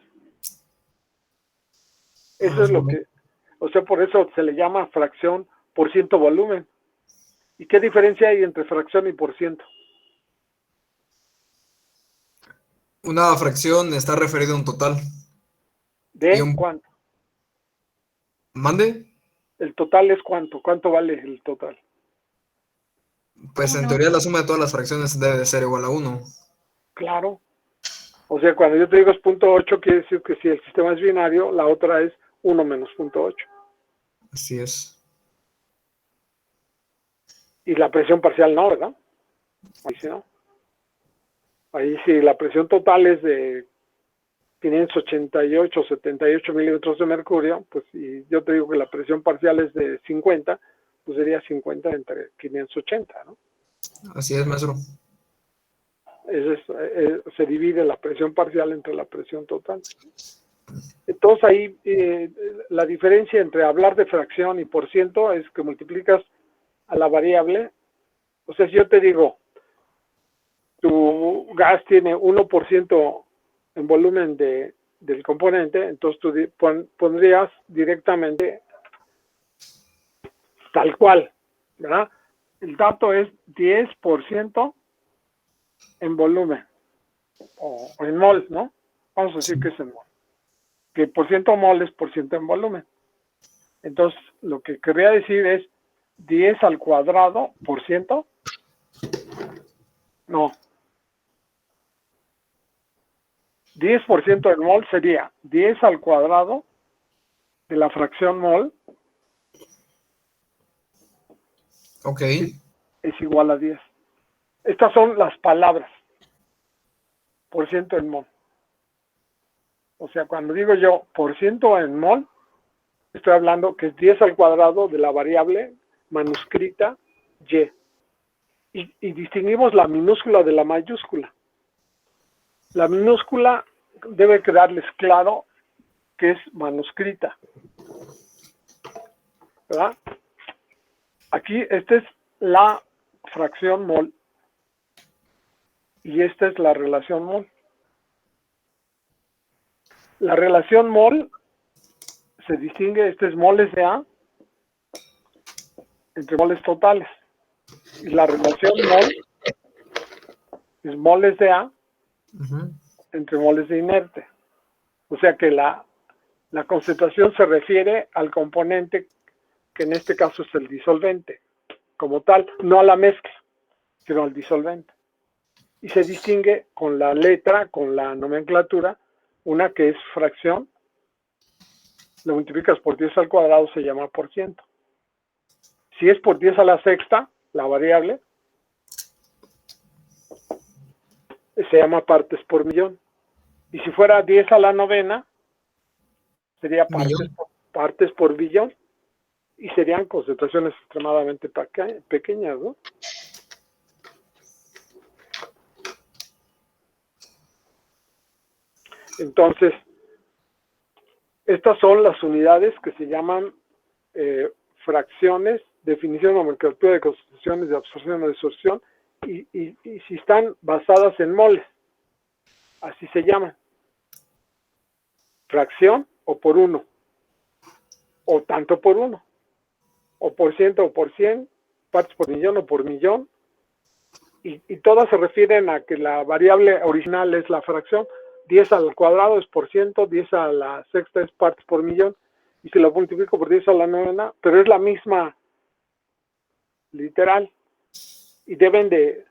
Eso es lo que, o sea, por eso se le llama fracción por ciento volumen. ¿Y qué diferencia hay entre fracción y por ciento? Una fracción está referida a un total. ¿De cuánto? ¿Mande? ¿El total es cuánto? ¿Cuánto vale el total? Pues en teoría la suma de todas las fracciones debe de ser igual a 1. Claro. O sea, cuando yo te digo es 0.8, quiere decir que si el sistema es binario, la otra es 1 menos 0.8. Así es. Y la presión parcial no, ¿verdad? Ahí sí no. Ahí sí, la presión total es de 588, 78 milímetros de mercurio, pues si yo te digo que la presión parcial es de 50, pues sería 50 entre 580, ¿no? Así es, maestro. Se divide la presión parcial entre la presión total. Entonces ahí la diferencia entre hablar de fracción y por ciento es que multiplicas a la variable. O sea, si yo te digo, tu gas tiene 1% en volumen del componente, entonces tú pondrías directamente tal cual, ¿verdad? El dato es 10% en volumen, o en mol, ¿no? Vamos a decir que es en mol. Que por ciento mol es por ciento en volumen. Entonces, lo que querría decir es 10 al cuadrado por ciento. No. 10% en mol sería 10 al cuadrado de la fracción mol. Ok. Es igual a 10. Estas son las palabras. Por ciento en mol. O sea, cuando digo yo por ciento en mol, estoy hablando que es 10 al cuadrado de la variable manuscrita Y. Y distinguimos la minúscula de la mayúscula. La minúscula debe quedarles claro que es manuscrita, ¿verdad? Aquí esta es la fracción mol y esta es la relación mol. La relación mol se distingue, este es moles de A entre moles totales. Y la relación mol es moles de A Ujú. entre moles de inerte. O sea que la concentración se refiere al componente, que en este caso es el disolvente, como tal, no a la mezcla, sino al disolvente. Y se distingue con la letra, con la nomenclatura, una que es fracción, lo multiplicas por 10 al cuadrado, se llama por ciento. Si es por 10 a la sexta, la variable, se llama partes por millón. Y si fuera 10 a la novena, sería Millón. partes por billón. Y serían concentraciones extremadamente pequeñas, ¿no? Entonces, estas son las unidades que se llaman fracciones, definición, nomenclatura de concentraciones de absorción o desorción, y si están basadas en moles, así se llaman. Fracción o por uno, o tanto por uno, o por ciento o por 100, partes por millón o por millón, y todas se refieren a que la variable original es la fracción. 10 al cuadrado es por ciento, 10 a la sexta es partes por millón, y si lo multiplico por 10 a la novena, pero es la misma literal, y deben de,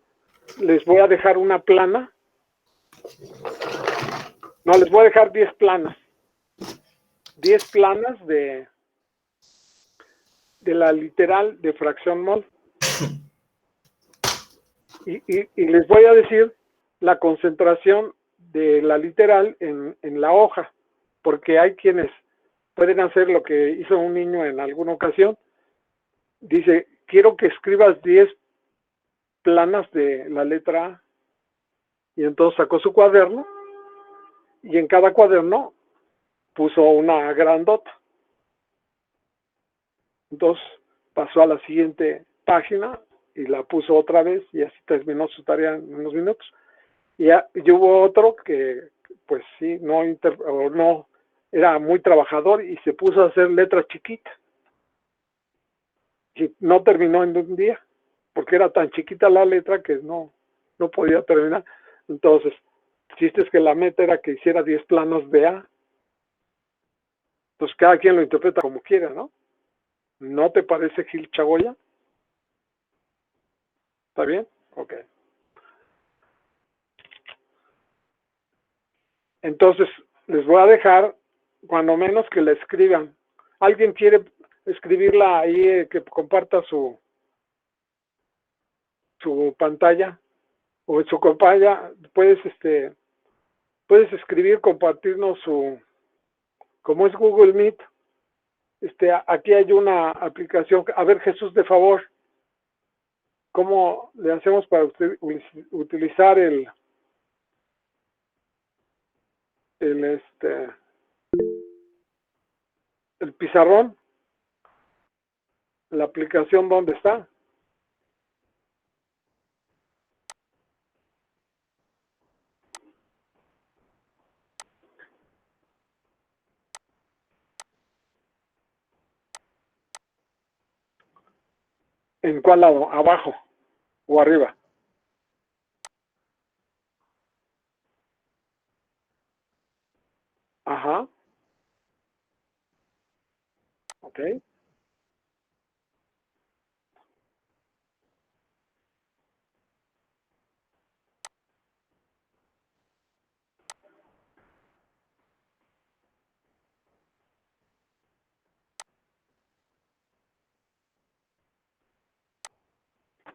les voy a dejar una plana, no, les voy a dejar 10 planas, 10 planas de la literal de fracción mol, y les voy a decir la concentración de la literal en la hoja, porque hay quienes pueden hacer lo que hizo un niño en alguna ocasión. Dice, quiero que escribas 10 planas de la letra A, y entonces sacó su cuaderno, y en cada cuaderno puso una grandota. Entonces pasó a la siguiente página y la puso otra vez, y así terminó su tarea en unos minutos. Y hubo otro que, pues sí, no era muy trabajador y se puso a hacer letras chiquitas. Y no terminó en un día, porque era tan chiquita la letra que no podía terminar. Entonces, el chiste es que la meta era que hiciera 10 planos de A. Pues cada quien lo interpreta como quiera, ¿no? ¿No te parece, Gil Chagoya? ¿Está bien? Ok. Entonces, les voy a dejar, cuando menos que la escriban. ¿Alguien quiere escribirla ahí, que comparta su pantalla? O en su pantalla, puedes escribir, compartirnos como es Google Meet. Aquí hay una aplicación. A ver, Jesús, de favor, ¿cómo le hacemos para utilizar el pizarrón? La aplicación, ¿dónde está? ¿En cuál lado? ¿Abajo o arriba? Ajá. Ok.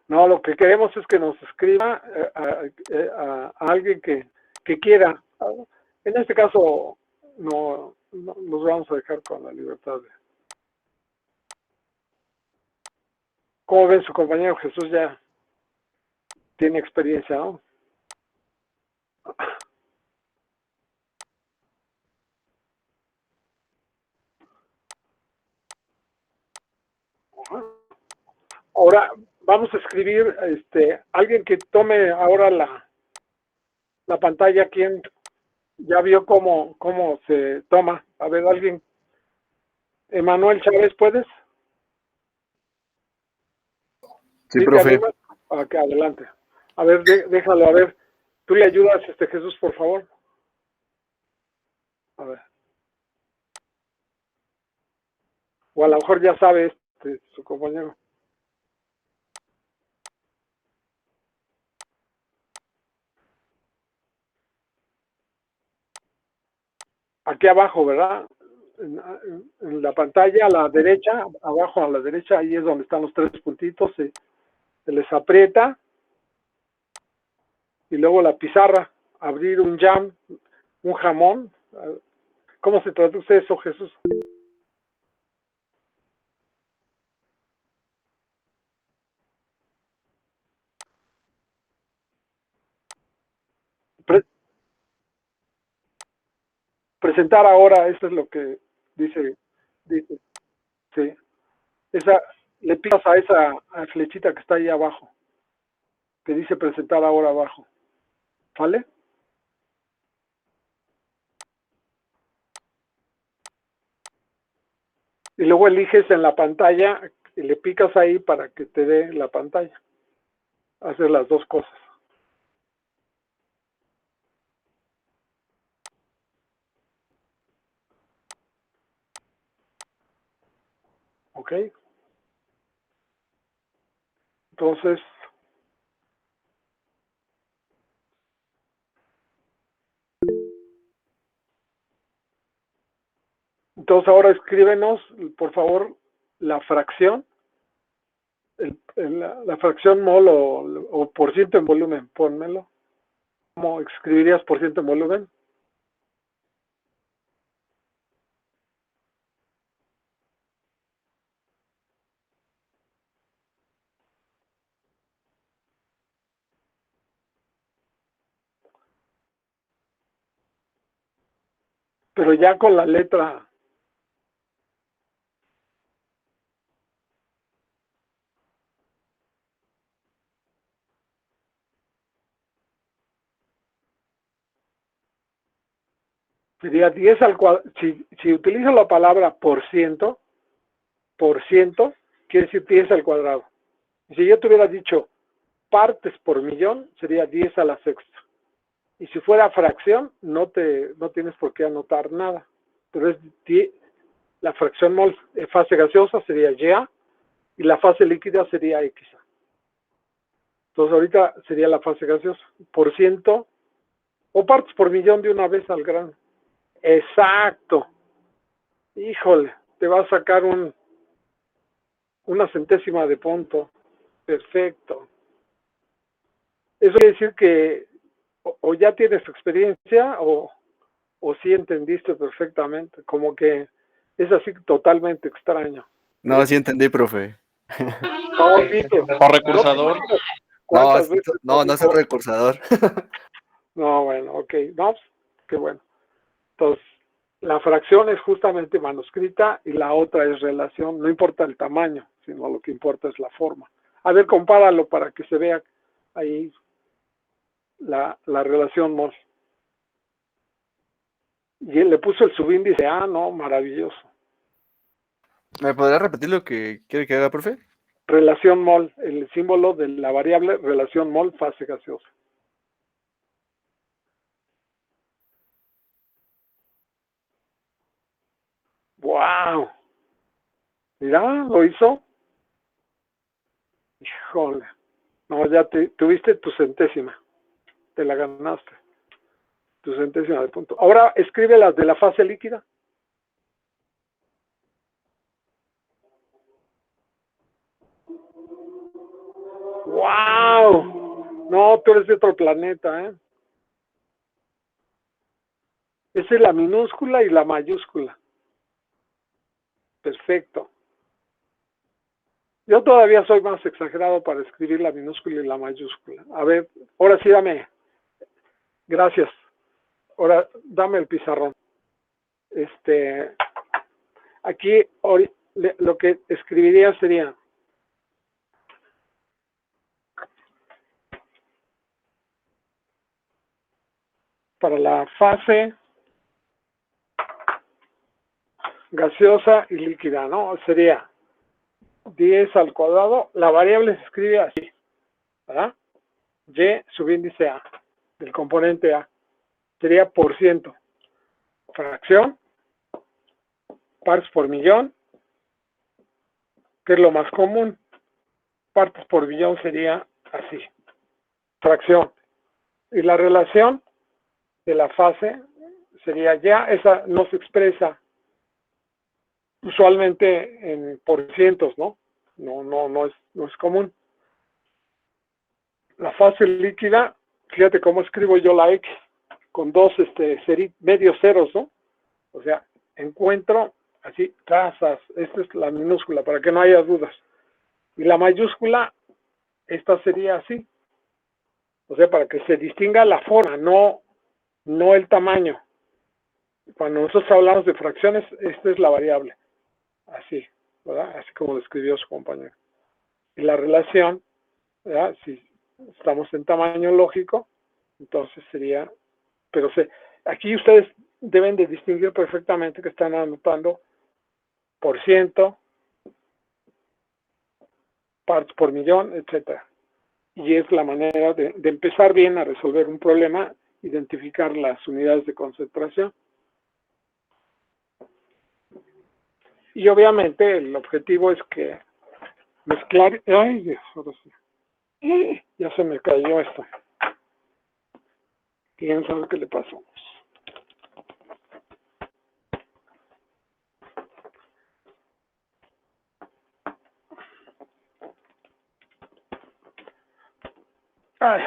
No, lo que queremos es que nos escriba a alguien que quiera. En este caso, no nos vamos a dejar con la libertad. ¿Cómo ven? Su compañero Jesús ya tiene experiencia, ¿no? Ahora vamos a escribir, alguien que tome ahora la pantalla. ¿Quién ya vio cómo se toma? A ver, alguien. Emanuel Chávez, ¿puedes? Sí, profe. Acá, adelante. A ver, déjalo, a ver. ¿Tú le ayudas, Jesús, por favor? A ver. O a lo mejor ya sabe su compañero. Aquí abajo, ¿verdad? En la pantalla a la derecha, abajo a la derecha, ahí es donde están los 3 puntitos, se les aprieta, y luego la pizarra, abrir un jam, un jamón. ¿Cómo se traduce eso, Jesús? Presentar ahora, eso es lo que dice, sí. Esa, le picas a esa flechita que está ahí abajo, que dice presentar ahora abajo, ¿vale? Y luego eliges en la pantalla y le picas ahí para que te dé la pantalla. Hacer las dos cosas. ¿Ok? Entonces, ahora escríbenos, por favor, la fracción, la fracción mol o por ciento en volumen, pónmelo. ¿Cómo escribirías por ciento en volumen? Pero ya con la letra. Sería 10 al cuadrado. Si utilizo la palabra por ciento, quiere decir 10 al cuadrado. Y si yo te hubiera dicho partes por millón, sería 10 a la sexta. Y si fuera fracción, no tienes por qué anotar nada. Pero es la fracción mol fase gaseosa sería YA y la fase líquida sería X. Entonces ahorita sería la fase gaseosa. Por ciento o partes por millón de una vez al grano. Exacto. Híjole, te va a sacar una centésima de punto. Perfecto. Eso quiere decir que o ya tienes experiencia o sí entendiste perfectamente. Como que es así totalmente extraño. No, sí entendí, profe. No, Vito, O recursador. No, veces no es el recursador. No, bueno, ok. No, pues, qué bueno. Entonces, la fracción es justamente manuscrita y la otra es relación. No importa el tamaño, sino lo que importa es la forma. A ver, compáralo para que se vea ahí la relación mol. Y él le puso el subíndice A, ¿no? Maravilloso. ¿Me podrá repetir lo que quiere que haga, profe? Relación mol, el símbolo de la variable relación mol fase gaseosa. ¡Wow! Mira, lo hizo. Híjole. No, ya tuviste tu centésima. Te la ganaste. Tu centésima de punto. Ahora escribe las de la fase líquida. ¡Wow! No, tú eres de otro planeta, ¿eh? Esa es la minúscula y la mayúscula. Perfecto. Yo todavía soy más exagerado para escribir la minúscula y la mayúscula. A ver, ahora sí dame. Gracias. Ahora dame el pizarrón. Aquí lo que escribiría sería para la fase gaseosa y líquida, ¿no? Sería 10 al cuadrado. La variable se escribe así, ¿verdad? Y subíndice A. del componente A. Sería por ciento. Fracción, partes por millón, que es lo más común. Partes por billón sería así. Fracción. Y la relación de la fase sería ya, esa no se expresa usualmente en porcientos, ¿no? No es común. La fase líquida, fíjate cómo escribo yo la X, con dos medios ceros, ¿no? O sea, encuentro así, trazas, esta es la minúscula, para que no haya dudas. Y la mayúscula, esta sería así. O sea, para que se distinga la forma, no el tamaño. Cuando nosotros hablamos de fracciones, esta es la variable. Así, ¿verdad? Así como lo escribió su compañero. Y la relación, ¿verdad? Si estamos en tamaño lógico, entonces sería, pero aquí ustedes deben de distinguir perfectamente que están anotando por ciento, partes por millón, etcétera. Y es la manera de empezar bien a resolver un problema, identificar las unidades de concentración. Y obviamente el objetivo es que mezclar, ay Dios, ahora sí. Ya se me cayó esto. ¿Quién sabe qué le pasó? Ay.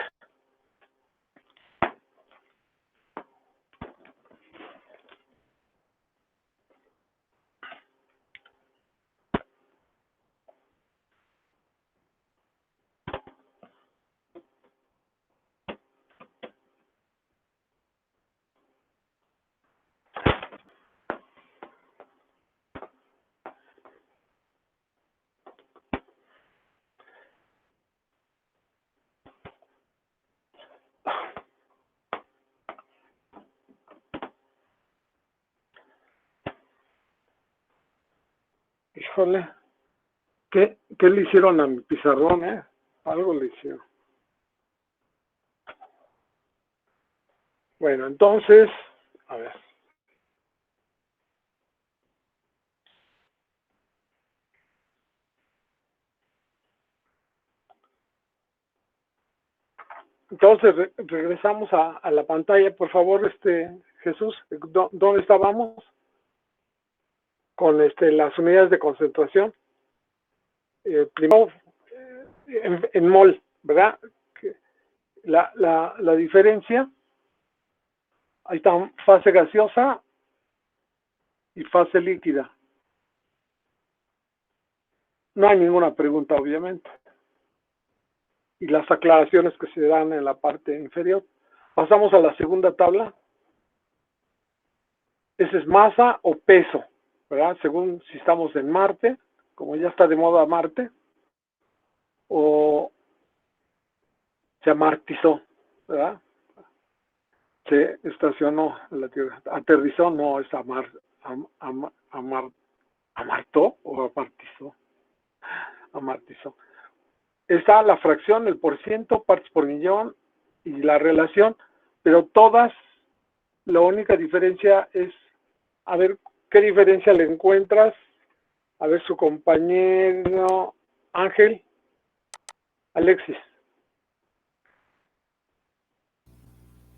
Híjole, ¿qué le hicieron a mi pizarrón, eh? Algo le hicieron. Bueno, entonces, a ver. Entonces, regresamos a la pantalla, por favor, Jesús, ¿dónde estábamos? Con las unidades de concentración. Primero, en mol, ¿verdad? La diferencia, ahí está, fase gaseosa y fase líquida. No hay ninguna pregunta, obviamente. Y las aclaraciones que se dan en la parte inferior. Pasamos a la segunda tabla. Ese es masa o peso, ¿verdad? Según si estamos en Marte, como ya está de moda Marte, o se amartizó, ¿verdad? Se estacionó en la Tierra. Aterrizó, no, es amartó o amartizó. Amartizó. Está la fracción, el porciento, partes por millón y la relación, pero todas, la única diferencia es, a ver, ¿qué diferencia le encuentras? A ver, su compañero Ángel, Alexis.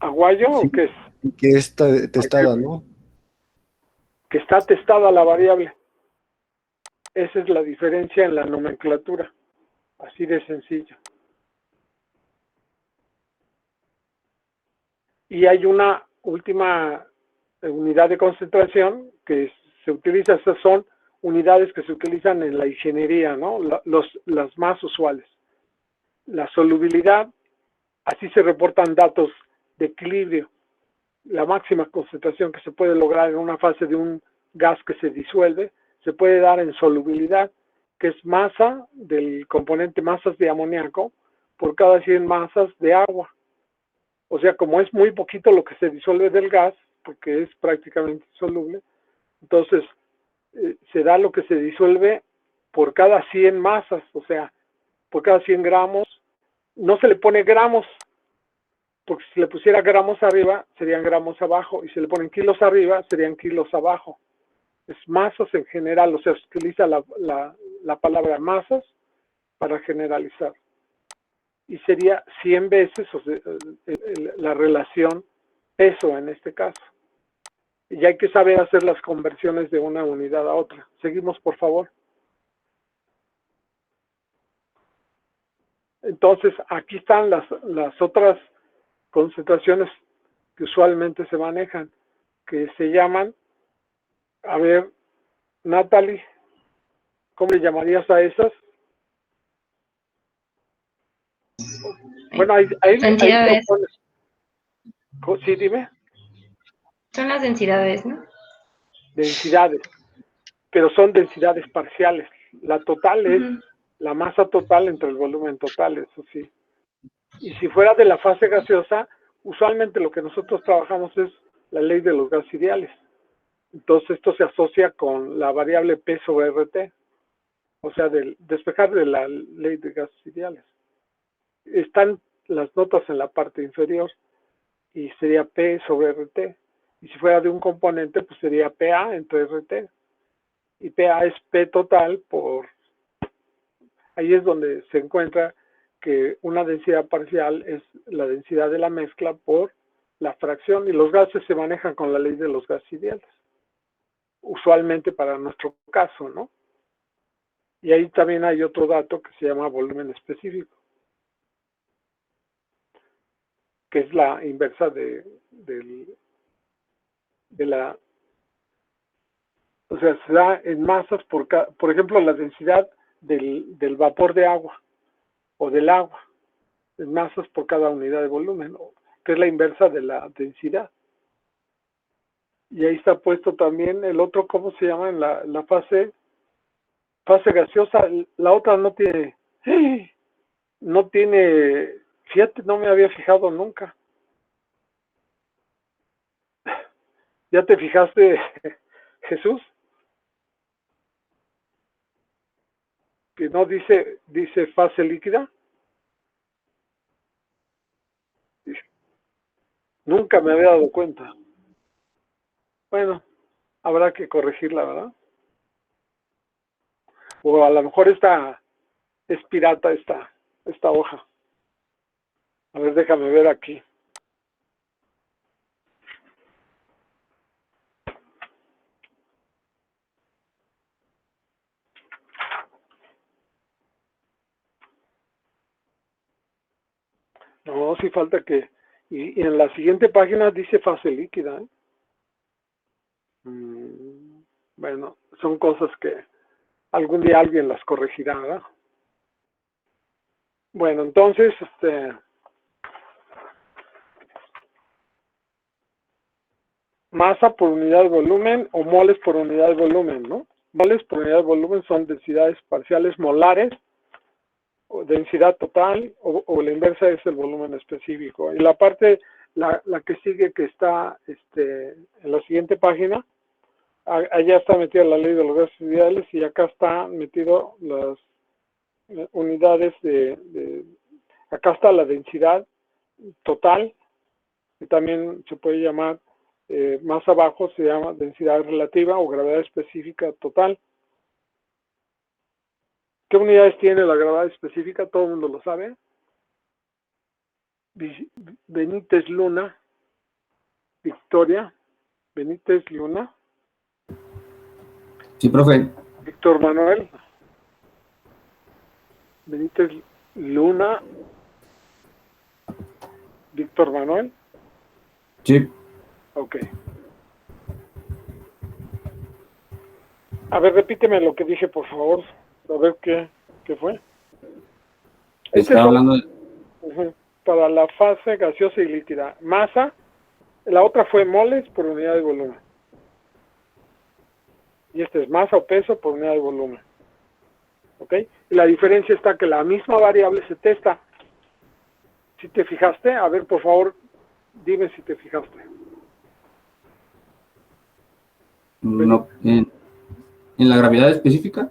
¿Aguayo Sí, o qué es? que está testada, ¿no? Que está testada la variable. Esa es la diferencia en la nomenclatura. Así de sencillo. Y hay una última unidad de concentración que se utiliza, estas son unidades que se utilizan en la ingeniería, ¿no? Las más usuales. La solubilidad, así se reportan datos de equilibrio. La máxima concentración que se puede lograr en una fase de un gas que se disuelve, se puede dar en solubilidad, que es masa del componente masas de amoníaco por cada 100 masas de agua. O sea, como es muy poquito lo que se disuelve del gas, porque es prácticamente insoluble, entonces se da lo que se disuelve por cada 100 masas, o sea, por cada 100 gramos, no se le pone gramos, porque si le pusiera gramos arriba, serían gramos abajo, y si le ponen kilos arriba, serían kilos abajo. Es masas en general, o sea, se utiliza la palabra masas para generalizar. Y sería 100 veces la relación peso en este caso. Y hay que saber hacer las conversiones de una unidad a otra. Seguimos, por favor. Entonces, aquí están las otras concentraciones que usualmente se manejan, que se llaman, a ver, Natalie, ¿cómo le llamarías a esas? Bueno, ahí Densidades. Sí, dime. Son las densidades, ¿no? Densidades, pero son densidades parciales. La total es la masa total entre el volumen total, eso sí. Y si fuera de la fase gaseosa, usualmente lo que nosotros trabajamos es la ley de los gases ideales. Entonces esto se asocia con la variable P sobre RT, o sea, despejar de la ley de gases ideales. Están las notas en la parte inferior y sería P sobre RT. Y si fuera de un componente, pues sería PA entre RT. Y PA es P total por... Ahí es donde se encuentra que una densidad parcial es la densidad de la mezcla por la fracción, y los gases se manejan con la ley de los gases ideales. Usualmente para nuestro caso, ¿no? Y ahí también hay otro dato que se llama volumen específico, que es la inversa de la... O sea, se da en masas por ejemplo, la densidad del vapor de agua o del agua, en masas por cada unidad de volumen, que es la inversa de la densidad. Y ahí está puesto también el otro, ¿cómo se llama? En la fase gaseosa. La otra no tiene, fíjate, no me había fijado nunca. ¿Ya te fijaste, Jesús? Que no dice fase líquida. Nunca me había dado cuenta. Bueno, habrá que corregirla, ¿verdad? O a lo mejor es pirata esta hoja. A ver, déjame ver aquí. No, sí falta que... Y en la siguiente página dice fase líquida, ¿eh? Bueno, son cosas que algún día alguien las corregirá, ¿verdad? Bueno, entonces, masa por unidad de volumen o moles por unidad de volumen, ¿no? Moles por unidad de volumen son densidades parciales molares, o densidad total, o la inversa es el volumen específico. Y la parte, la que sigue, que está en la siguiente página, allá está metida la ley de los gases ideales, y acá está metido las unidades acá está la densidad total, que también se puede llamar, más abajo se llama densidad relativa o gravedad específica total. ¿Qué unidades tiene la gravedad específica? Todo el mundo lo sabe. Benítez Luna, Victoria, Benítez Luna. Sí, profe. Víctor Manuel. Benítez Luna. Víctor Manuel. Sí. Ok. A ver, repíteme lo que dije, por favor. A ver qué fue. Estaba hablando de... Para la fase gaseosa y líquida. Masa. La otra fue moles por unidad de volumen. Y este es masa o peso por unidad de volumen. ¿Ok? Y la diferencia está que la misma variable se testa. ¿Si te fijaste? A ver, por favor, dime si te fijaste. No, en la gravedad específica.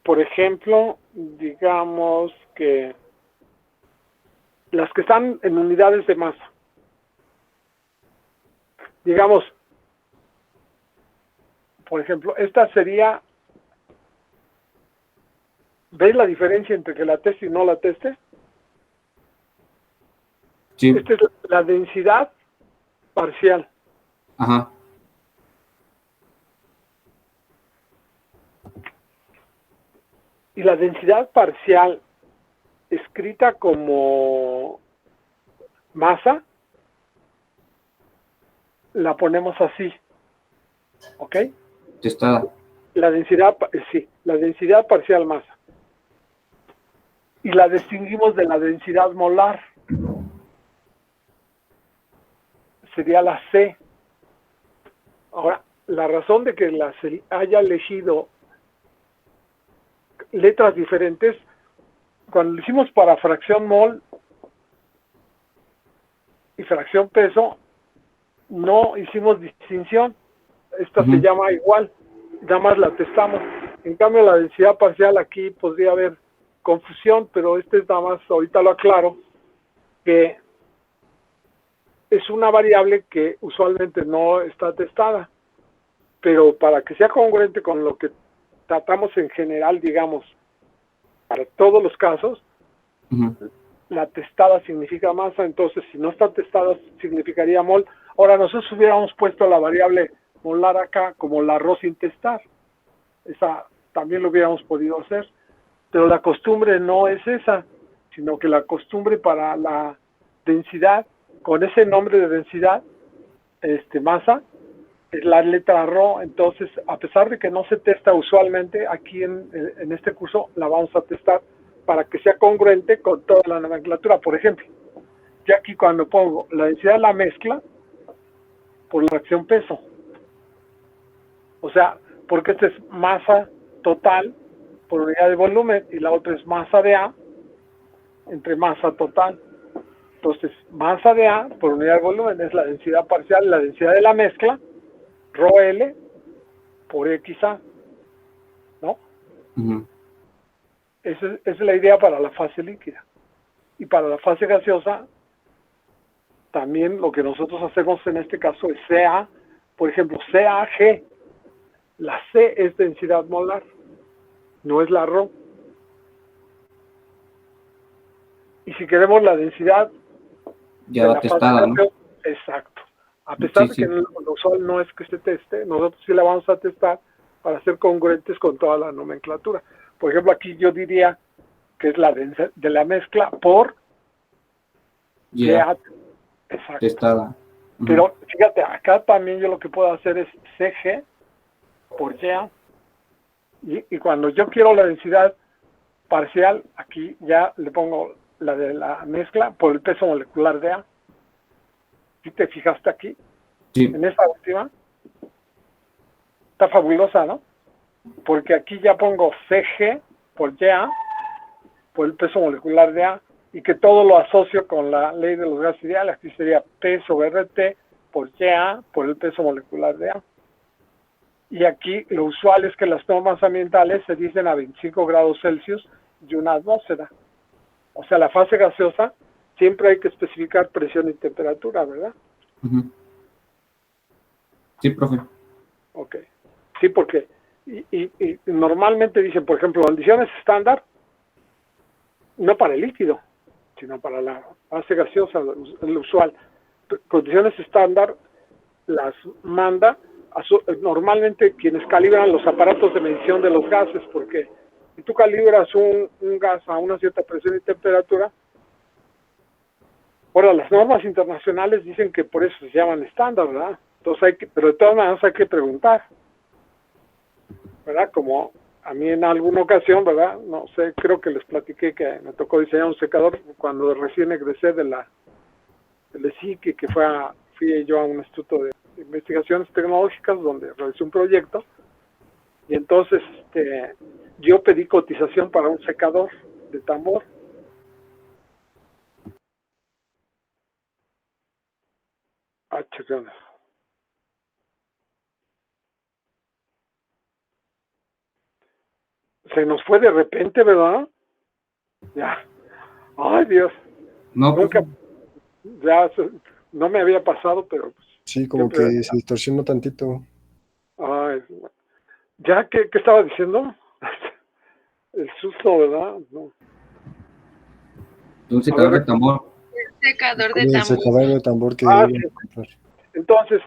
Por ejemplo, digamos que las que están en unidades de masa. Digamos, por ejemplo, esta sería, ¿veis la diferencia entre que la teste y no la teste? Sí. Esta es la densidad parcial. Ajá. Y la densidad parcial escrita como masa, la ponemos así, ¿ok? Testada. La densidad, sí, la densidad parcial masa. Y la distinguimos de la densidad molar. Sería la C. Ahora, la razón de que se haya elegido letras diferentes, cuando lo hicimos para fracción mol y fracción peso, no hicimos distinción. Esta se llama igual, nada más la testamos. En cambio, la densidad parcial aquí podría haber confusión, pero este es nada más, ahorita lo aclaro, que es una variable que usualmente no está testada, pero para que sea congruente con lo que tratamos en general, digamos, para todos los casos, la testada significa masa, entonces si no está testada significaría mol. Ahora nosotros hubiéramos puesto la variable molar acá como la arroz sin testar, esa también lo hubiéramos podido hacer, pero la costumbre no es esa, sino que la costumbre para la densidad, con ese nombre de densidad, masa, es la letra Rho. Entonces, a pesar de que no se testa usualmente, aquí en este curso la vamos a testar para que sea congruente con toda la nomenclatura. Por ejemplo, ya aquí cuando pongo la densidad de la mezcla por la fracción peso, o sea, porque esta es masa total por unidad de volumen y la otra es masa de A entre masa total. Entonces, masa de A por unidad de volumen es la densidad parcial, la densidad de la mezcla, Rho L por XA, ¿no? Esa es la idea para la fase líquida. Y para la fase gaseosa, también lo que nosotros hacemos en este caso es CA, por ejemplo, CAG. La C es densidad molar, no es la Rho. Y si queremos la densidad ya va testada, ¿no? Exacto. A pesar de que lo usual no es que se teste, nosotros sí la vamos a testar para ser congruentes con toda la nomenclatura. Por ejemplo, aquí yo diría que es la densidad de la mezcla por ya exacto. Testada. Pero fíjate, acá también yo lo que puedo hacer es CG por YA. Y cuando yo quiero la densidad parcial, aquí ya le pongo la de la mezcla por el peso molecular de A. ¿Sí te fijaste aquí? Sí. En esta última. Está fabulosa, ¿no? Porque aquí ya pongo CG por YA, por el peso molecular de A, y que todo lo asocio con la ley de los gases ideales. Aquí sería P sobre RT por YA por el peso molecular de A. Y aquí lo usual es que las normas ambientales se dicen a 25 grados Celsius y una atmósfera. O sea, la fase gaseosa siempre hay que especificar presión y temperatura, ¿verdad? Sí, profe. Ok. Sí, porque y normalmente dicen, por ejemplo, condiciones estándar, no para el líquido, sino para la fase gaseosa, el usual. Condiciones estándar las manda normalmente quienes calibran los aparatos de medición de los gases, porque si tú calibras un gas a una cierta presión y temperatura, ahora las normas internacionales dicen que por eso se llaman estándar, ¿verdad? Entonces pero de todas maneras hay que preguntar, ¿verdad? Como a mí en alguna ocasión, ¿verdad? No sé, creo que les platiqué que me tocó diseñar un secador cuando recién egresé del ESIC, que fui yo a un instituto de investigaciones tecnológicas donde realicé un proyecto, y entonces yo pedí cotización para un secador de tambor. Chicos. Se nos fue de repente, ¿verdad? Ya. Ay, Dios. No, Nunca, profe. ya no me había pasado, pero pues, Sí, como siempre, que se distorsionó tantito. ay, ya, ¿qué estaba diciendo? El susto, ¿verdad? No. Un A secador de ver, tambor. Secador de Con el tambor. secador de tambor que ah, iban sí. a comprar. Entonces,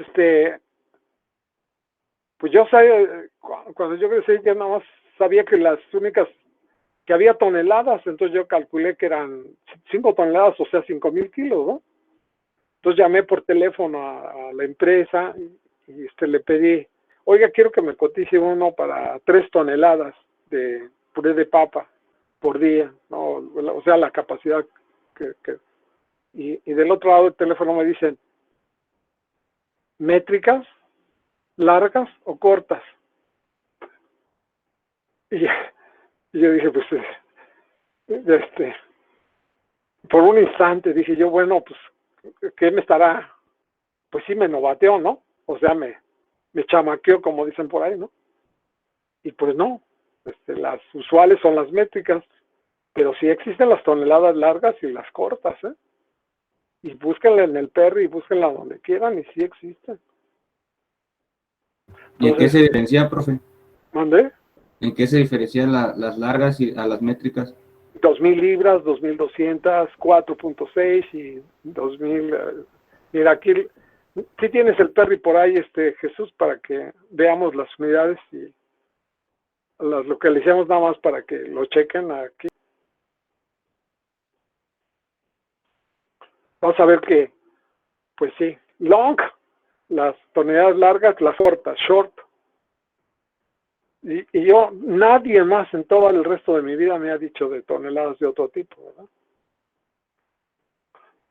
pues yo sabía, cuando yo crecí, ya nada más sabía que las únicas, que había toneladas, entonces yo calculé que eran 5 toneladas, o sea, 5,000 kilos, ¿no? Entonces llamé por teléfono a la empresa y le pedí, oiga, quiero que me cotice uno para 3 toneladas de puré de papa por día, ¿no? O sea, la capacidad y del otro lado del teléfono me dicen, métricas, largas o cortas. Y, y yo dije, pues, por un instante dije yo, bueno, pues, ¿qué me estará? Pues sí me novateó, ¿no? O sea, me chamaqueó, como dicen por ahí, ¿no? Y pues no, las usuales son las métricas, pero sí existen las toneladas largas y las cortas, ¿eh? Y búsquenla en el Perry y búsquenla donde quieran y sí existen. ¿Y en qué Entonces, se diferencia, profe? mandé ¿En qué se diferencian las largas y a las métricas? 2,000 libras, 2,200, 4.6 y 2,000. Mira, aquí sí tienes el Perry por ahí, Jesús, para que veamos las unidades y las localicemos nada más para que lo chequen aquí. Vamos a ver que, pues sí, long, las toneladas largas, las cortas, short. Y yo, nadie más en todo el resto de mi vida me ha dicho de toneladas de otro tipo, ¿verdad?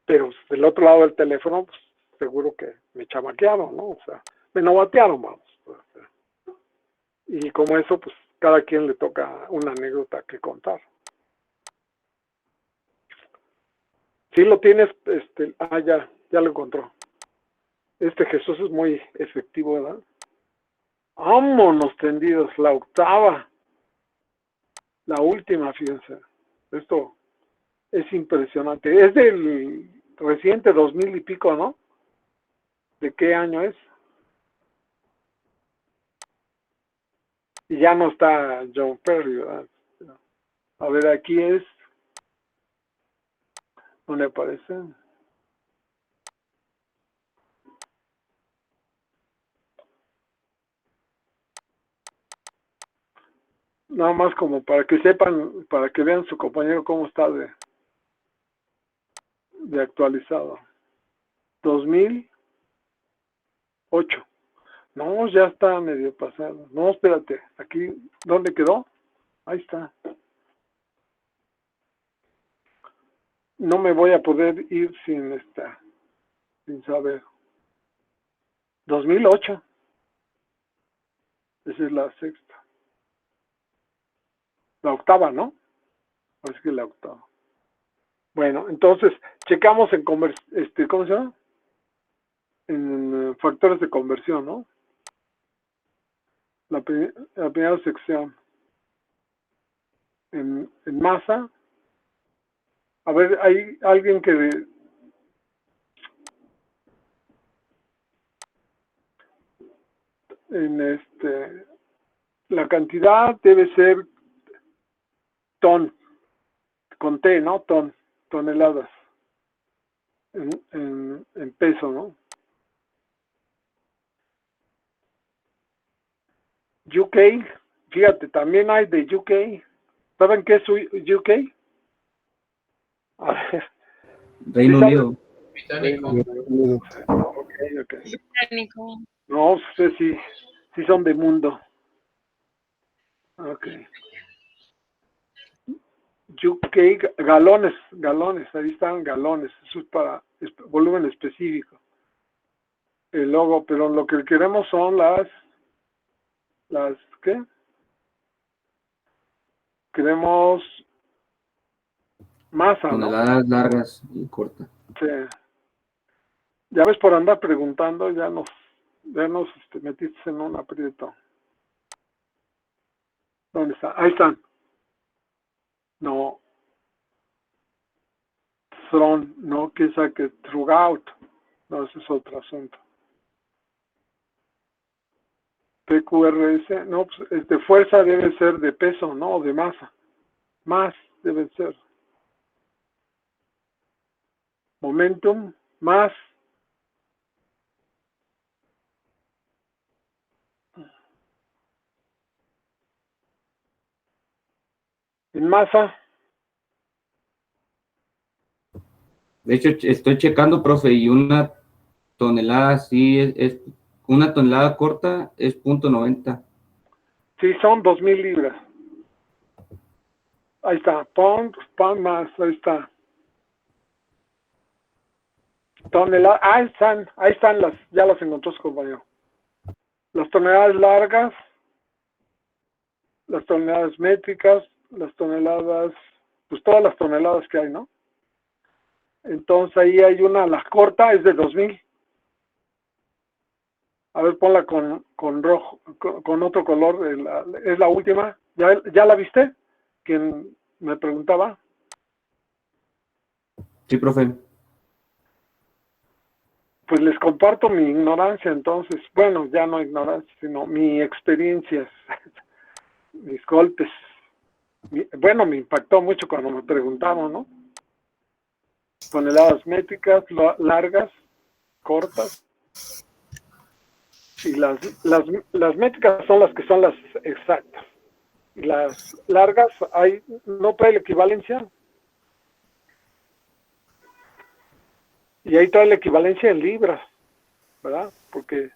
Pero del otro lado del teléfono, pues seguro que me chamaquearon, ¿no? O sea, me novatearon, vamos. Y como eso, pues cada quien le toca una anécdota que contar. Si lo tienes, ya lo encontró. Jesús es muy efectivo, ¿verdad? Vámonos tendidos, la octava, la última, fíjense. Esto es impresionante. Es del reciente 2000 y pico, ¿no? ¿De qué año es? Y ya no está John Perry, ¿verdad? A ver, aquí es, ¿dónde aparece? Nada más como para que sepan, para que vean su compañero cómo está de actualizado. 2008. No, ya está medio pasado. No, espérate. Aquí, ¿dónde quedó? Ahí está. No me voy a poder ir sin saber. 2008. Esa es la sexta. La octava, ¿no? Parece que la octava. Bueno, entonces, checamos en ¿cómo se llama? En factores de conversión, ¿no? La primera sección. En masa. A ver, hay alguien que en la cantidad debe ser con T, ¿no? Toneladas en peso, ¿no? UK, fíjate, también hay de UK. ¿Saben qué es UK? A ver, Reino ¿sí saben? Unido. Británico. Ok. No sé si son de mundo. Ok. UK, galones, ahí están galones, eso es para volumen específico. El logo, pero lo que queremos son ¿qué? Queremos masa, ¿no? Toneladas largas y cortas. Sí. Ya ves, por andar preguntando, ya nos metiste en un aprieto. ¿Dónde está? Ahí están. No. thrown, no que saque threw out. No, ese es otro asunto. PQRS, no, pues fuerza debe ser de peso, no, de masa. Más debe ser. Momentum, más. En masa, De hecho, estoy checando, profe, y una tonelada sí una tonelada corta es .90. sí, son 2,000 libras. Ahí está, pound más, ahí está. Tonelada, ahí están ya las encontró su compañero. Las toneladas largas, las toneladas métricas, las toneladas, pues todas las toneladas que hay, ¿no? Entonces ahí hay una, la corta es de 2,000. A ver, ponla con rojo, con otro color, es la última. ¿Ya la viste? ¿Quién me preguntaba? Sí, profe. Pues les comparto mi ignorancia, entonces, bueno, ya no ignorancia, sino mi experiencia, mis golpes. Bueno, me impactó mucho cuando me preguntaban, ¿no? Toneladas métricas, largas, cortas, y las métricas son las que son las exactas. Y las largas, no trae la equivalencia. Y ahí trae la equivalencia en libras, ¿verdad? Porque,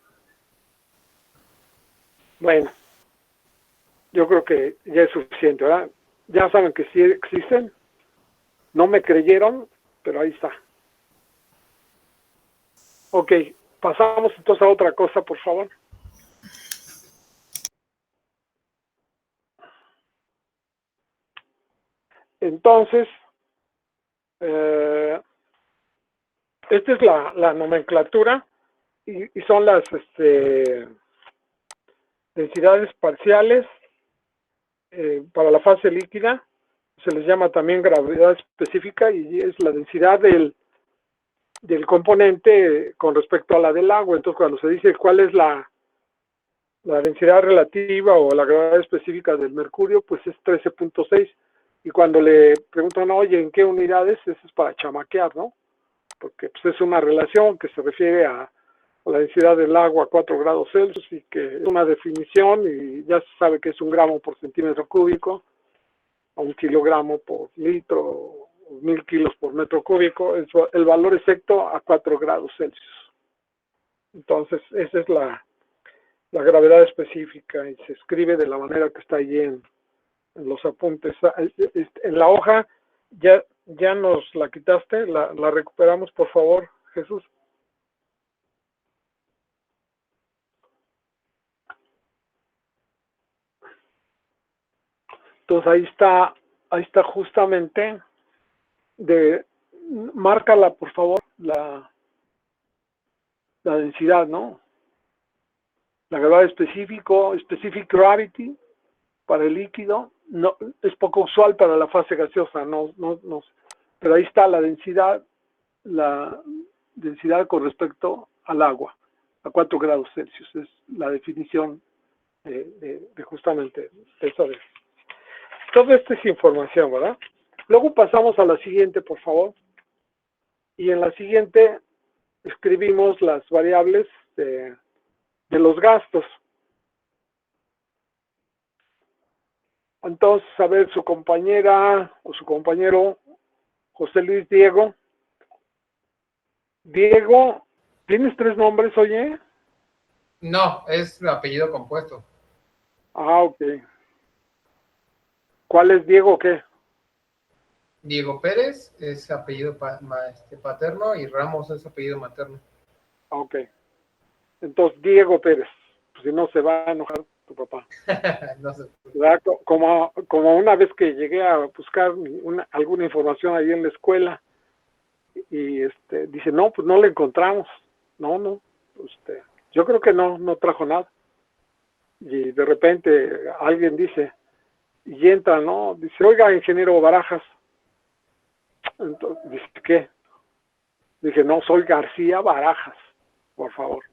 bueno, yo creo que ya es suficiente, ¿verdad? Ya saben que sí existen. No me creyeron, pero ahí está. Ok, pasamos entonces a otra cosa, por favor. Entonces, esta es la nomenclatura y son las densidades parciales para la fase líquida. Se les llama también gravedad específica y es la densidad del componente con respecto a la del agua. Entonces, cuando se dice cuál es la densidad relativa o la gravedad específica del mercurio, pues es 13.6. Y cuando le preguntan, oye, ¿en qué unidades? Eso es para chamaquear, ¿no? Porque pues, es una relación que se refiere a la densidad del agua a 4 grados Celsius y que es una definición y ya se sabe que es 1 gramo por centímetro cúbico, a 1 kilogramo por litro, o 1000 kilos por metro cúbico, es el valor exacto a 4 grados Celsius. Entonces, esa es la gravedad específica y se escribe de la manera que está ahí en los apuntes. En la hoja ya nos la quitaste, la recuperamos, por favor, Jesús. Entonces ahí está justamente, márcala por favor, la densidad, ¿no? La gravedad specific gravity para el líquido, no, es poco usual para la fase gaseosa, no, pero ahí está la densidad con respecto al agua, a 4 grados Celsius, es la definición de justamente eso. Todo esto es información, ¿verdad? Luego pasamos a la siguiente, por favor. Y en la siguiente escribimos las variables de los gastos. Entonces, a ver, su compañera o su compañero, José Luis Diego. Diego, ¿tienes 3 nombres, oye? No, es apellido compuesto. Ah, ok. ¿Cuál es Diego o qué? Diego Pérez es apellido paterno y Ramos es apellido materno. Ok. Entonces, Diego Pérez. Pues si no, se va a enojar tu papá. No sé. Como una vez que llegué a buscar alguna información ahí en la escuela y dice, no, pues no la encontramos. No, yo creo que no trajo nada. Y de repente alguien dice, y entra, ¿no? Dice, oiga, ingeniero Barajas, Entonces, dice, ¿qué? Dije, no, soy García Barajas, por favor.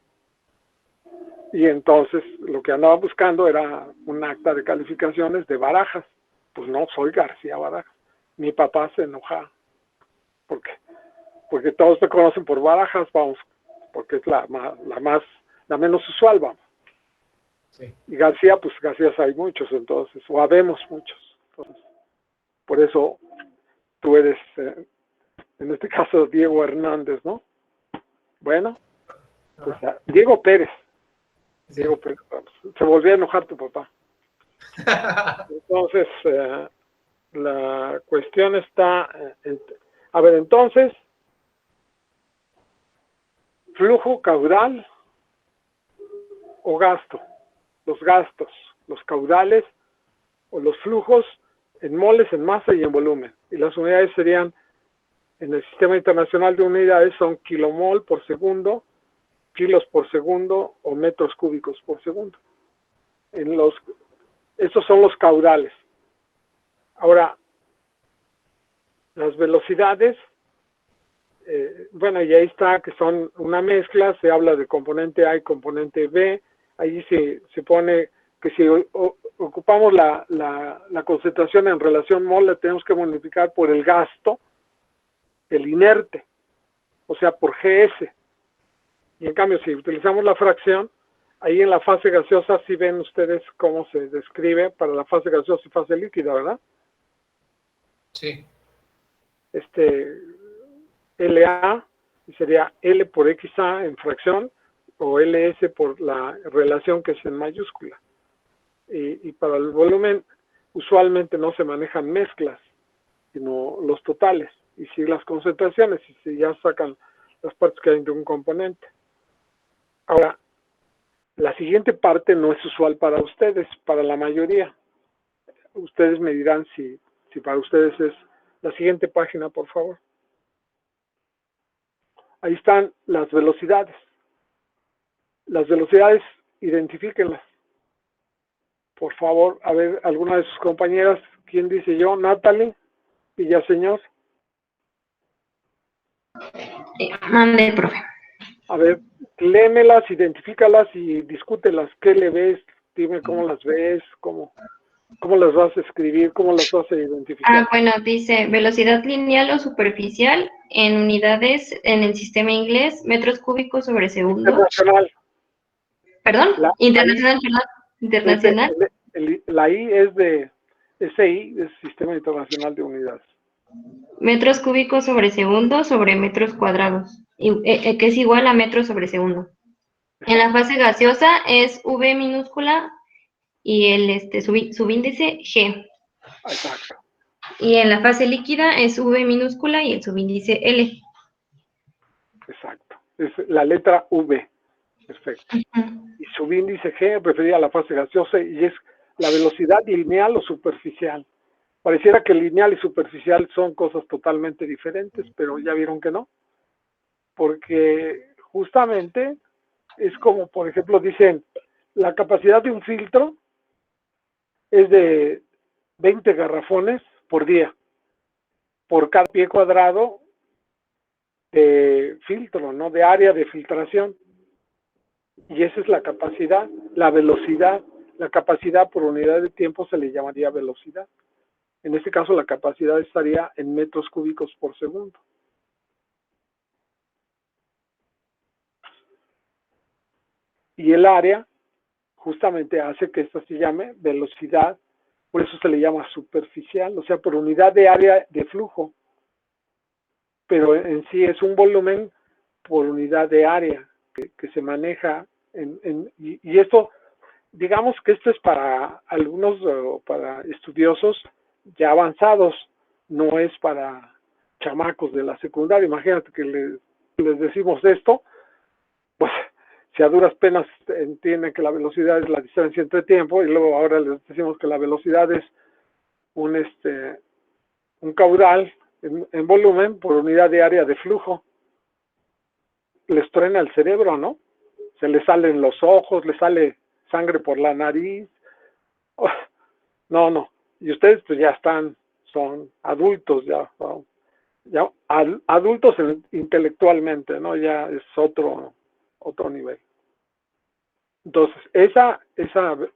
Y entonces lo que andaba buscando era un acta de calificaciones de Barajas. Pues no, soy García Barajas. Mi papá se enoja. ¿Por qué? Porque todos me conocen por Barajas, vamos, porque es la menos usual, vamos. Sí. Y García, pues García hay muchos, entonces, o habemos muchos. Entonces, por eso tú eres, en este caso, Diego Hernández, ¿no? Bueno, pues Diego Pérez. Sí. Diego Pérez, se volvió a enojar tu papá. Entonces, la cuestión está, a ver, entonces, flujo caudal o gasto. Los gastos, los caudales o los flujos en moles, en masa y en volumen. Y las unidades serían, en el Sistema Internacional de Unidades, son kilomol por segundo, kilos por segundo o metros cúbicos por segundo. Esos son los caudales. Ahora, las velocidades, bueno, y ahí está, que son una mezcla, se habla de componente A y componente B, ahí se pone que si ocupamos la concentración en relación mol, la tenemos que multiplicar por el gasto, el inerte, o sea, por GS. Y en cambio, si utilizamos la fracción, ahí en la fase gaseosa sí ven ustedes cómo se describe para la fase gaseosa y fase líquida, ¿verdad? Sí. LA sería L por XA en fracción o LS por la relación que es en mayúscula. Y para el volumen usualmente no se manejan mezclas, sino los totales, y sí las concentraciones, y si ya sacan las partes que hay de un componente. Ahora, la siguiente parte no es usual para ustedes, para la mayoría. Ustedes me dirán si para ustedes es la siguiente página, por favor. Ahí están las velocidades. Las velocidades, identifíquenlas. Por favor, a ver, alguna de sus compañeras, ¿quién dice yo? Natalie, Villaseñor. Mande, profe. A ver, léemelas, identifícalas y discútelas. ¿Qué le ves? Dime cómo las ves, cómo las vas a escribir, cómo las vas a identificar. Bueno, dice velocidad lineal o superficial en unidades en el sistema inglés, metros cúbicos sobre segundo. Internacional. ¿Perdón? Internacional, perdón. Internacional. La I es de SI, es Sistema Internacional de Unidades. Metros cúbicos sobre segundo sobre metros cuadrados, que es igual a metros sobre segundo. En la fase gaseosa es V minúscula y el subíndice G. Exacto. Y en la fase líquida es V minúscula y el subíndice L. Exacto. Es la letra V. Perfecto. Y subíndice G refería a la fase gaseosa y es la velocidad lineal o superficial. Pareciera que lineal y superficial son cosas totalmente diferentes, pero ya vieron que no. Porque justamente es como, por ejemplo, dicen, la capacidad de un filtro es de 20 garrafones por día, por cada pie cuadrado de filtro, ¿no? De área de filtración. Y esa es la capacidad, la velocidad. La capacidad por unidad de tiempo se le llamaría velocidad. En este caso la capacidad estaría en metros cúbicos por segundo. Y el área justamente hace que esta se llame velocidad, por eso se le llama superficial, o sea, por unidad de área de flujo. Pero en sí es un volumen por unidad de área que se maneja y esto, digamos que esto es para algunos, para estudiosos ya avanzados, no es para chamacos de la secundaria. Imagínate que les decimos esto, pues si a duras penas entienden que la velocidad es la distancia entre tiempo, y luego ahora les decimos que la velocidad es un caudal en volumen por unidad de área de flujo. Les truena el cerebro, ¿no? Se les salen los ojos, les sale sangre por la nariz. Oh, no. Y ustedes pues ya son adultos ya. ¿No? ya adultos intelectualmente, ¿no? Ya es otro nivel. Entonces, esa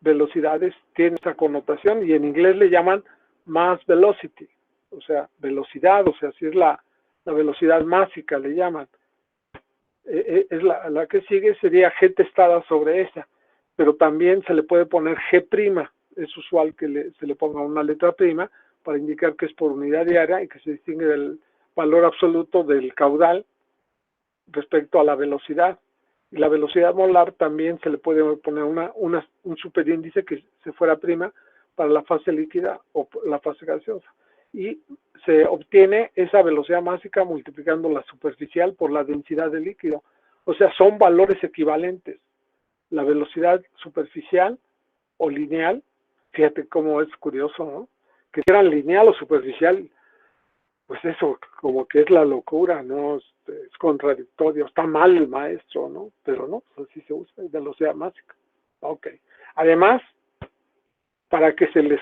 velocidades tiene esa connotación y en inglés le llaman mass velocity, o sea, velocidad, o sea, si es la velocidad másica le llaman. Es la que sigue sería G testada sobre esa, pero también se le puede poner G', es usual que se le ponga una letra prima para indicar que es por unidad diaria y que se distingue del valor absoluto del caudal respecto a la velocidad. Y la velocidad molar también se le puede poner un superíndice que se fuera prima para la fase líquida o la fase gaseosa. Y se obtiene esa velocidad másica multiplicando la superficial por la densidad del líquido. O sea, son valores equivalentes. La velocidad superficial o lineal, fíjate cómo es curioso, ¿no? Que si eran lineal o superficial, pues eso como que es la locura, ¿no? Es contradictorio, está mal el maestro, ¿no? Pero no, pues así se usa, velocidad másica. Ok. Además, para que se les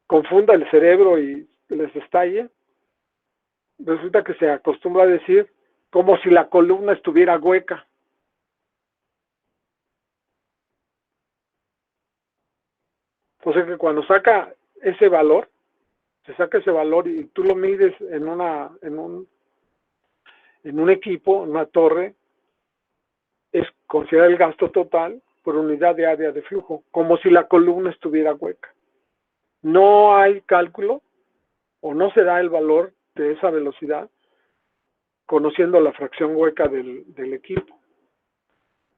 confunda el cerebro y les estalle, resulta que se acostumbra a decir como si la columna estuviera hueca. O sea que cuando saca ese valor, se saca ese valor y tú lo mides en un equipo, en una torre, es considerar el gasto total por unidad de área de flujo, como si la columna estuviera hueca. No hay cálculo o no se da el valor de esa velocidad conociendo la fracción hueca del equipo.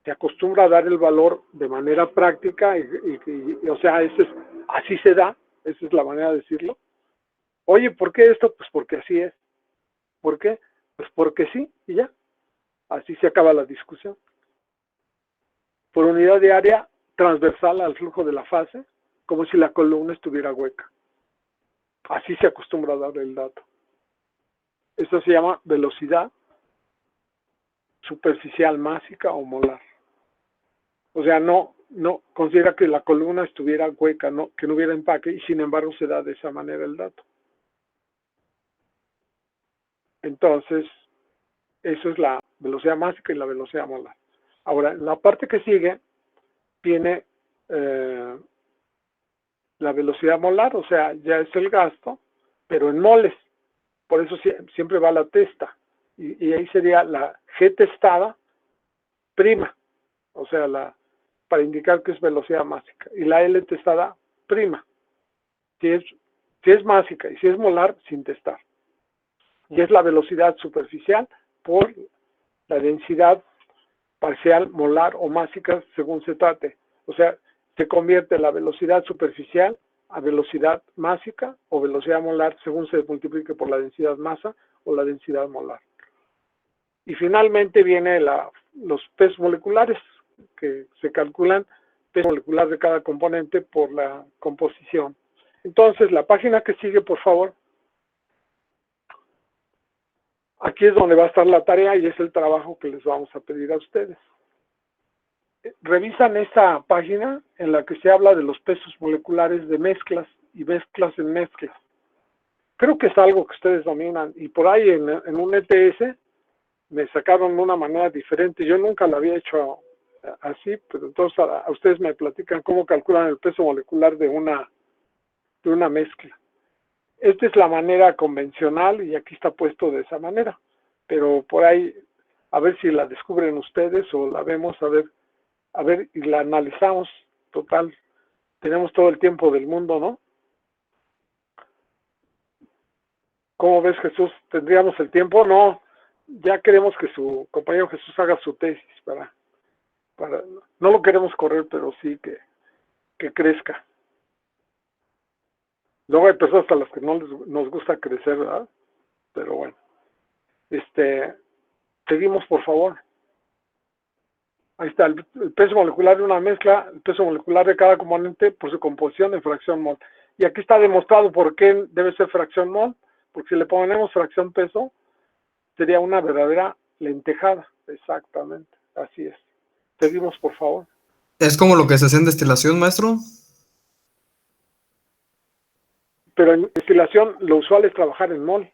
Se acostumbra a dar el valor de manera práctica y o sea, así se da, esa es la manera de decirlo. Oye, ¿por qué esto? Pues porque así es. ¿Por qué? Pues porque sí, y ya. Así se acaba la discusión. Por unidad de área transversal al flujo de la fase, como si la columna estuviera hueca. Así se acostumbra a dar el dato. Esto se llama velocidad superficial másica o molar. O sea, no considera que la columna estuviera hueca, que no hubiera empaque, y sin embargo se da de esa manera el dato. Entonces, eso es la velocidad másica y la velocidad molar. Ahora, en la parte que sigue, viene la velocidad molar, o sea, ya es el gasto, pero en moles. Por eso siempre va la testa. Y ahí sería la G testada prima, o sea, para indicar que es velocidad másica. Y la L testada prima, si es másica, y si es molar, sin testar. Y es la velocidad superficial por la densidad parcial, molar o másica, según se trate. O sea, se convierte la velocidad superficial a velocidad másica o velocidad molar según se multiplique por la densidad masa o la densidad molar. Y finalmente viene los pesos moleculares, que se calculan peso molecular de cada componente por la composición. Entonces, la página que sigue, por favor. Aquí es donde va a estar la tarea y es el trabajo que les vamos a pedir a ustedes. Revisan esa página en la que se habla de los pesos moleculares de mezclas y mezclas en mezclas. Creo que es algo que ustedes dominan y por ahí en un ETS me sacaron de una manera diferente. Yo nunca lo había hecho así, pero entonces a ustedes me platican cómo calculan el peso molecular de una mezcla. Esta es la manera convencional y aquí está puesto de esa manera, pero por ahí a ver si la descubren ustedes o la vemos, a ver y la analizamos. Total, tenemos todo el tiempo del mundo, ¿no? ¿Cómo ves, Jesús? ¿Tendríamos el tiempo? No, ya queremos que su compañero Jesús haga su tesis no lo queremos correr, pero sí que crezca. Luego hay personas a las que no nos gusta crecer, ¿verdad? Pero bueno. Seguimos, por favor. Ahí está, el peso molecular de una mezcla, el peso molecular de cada componente por su composición en fracción mol. Y aquí está demostrado por qué debe ser fracción mol, porque si le ponemos fracción peso, sería una verdadera lentejada. Exactamente, así es. Seguimos, por favor. ¿Es como lo que se hace en destilación, maestro? Pero en destilación lo usual es trabajar en mol.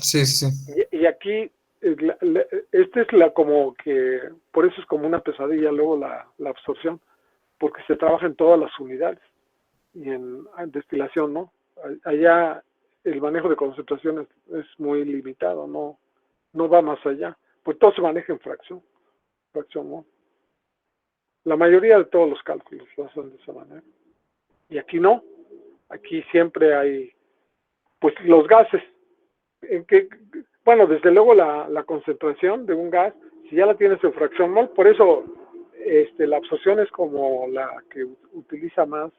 Sí, sí, sí. Y aquí, esta es como que, por eso es como una pesadilla luego la absorción, porque se trabaja en todas las unidades y en destilación, ¿no? Allá el manejo de concentraciones es muy limitado, no va más allá, pues todo se maneja en fracción, ¿no? La mayoría de todos los cálculos lo hacen de esa manera. Y aquí no, aquí siempre hay, pues los gases, bueno, desde luego la concentración de un gas, si ya la tienes en fracción mol, por eso la absorción es como la que utiliza más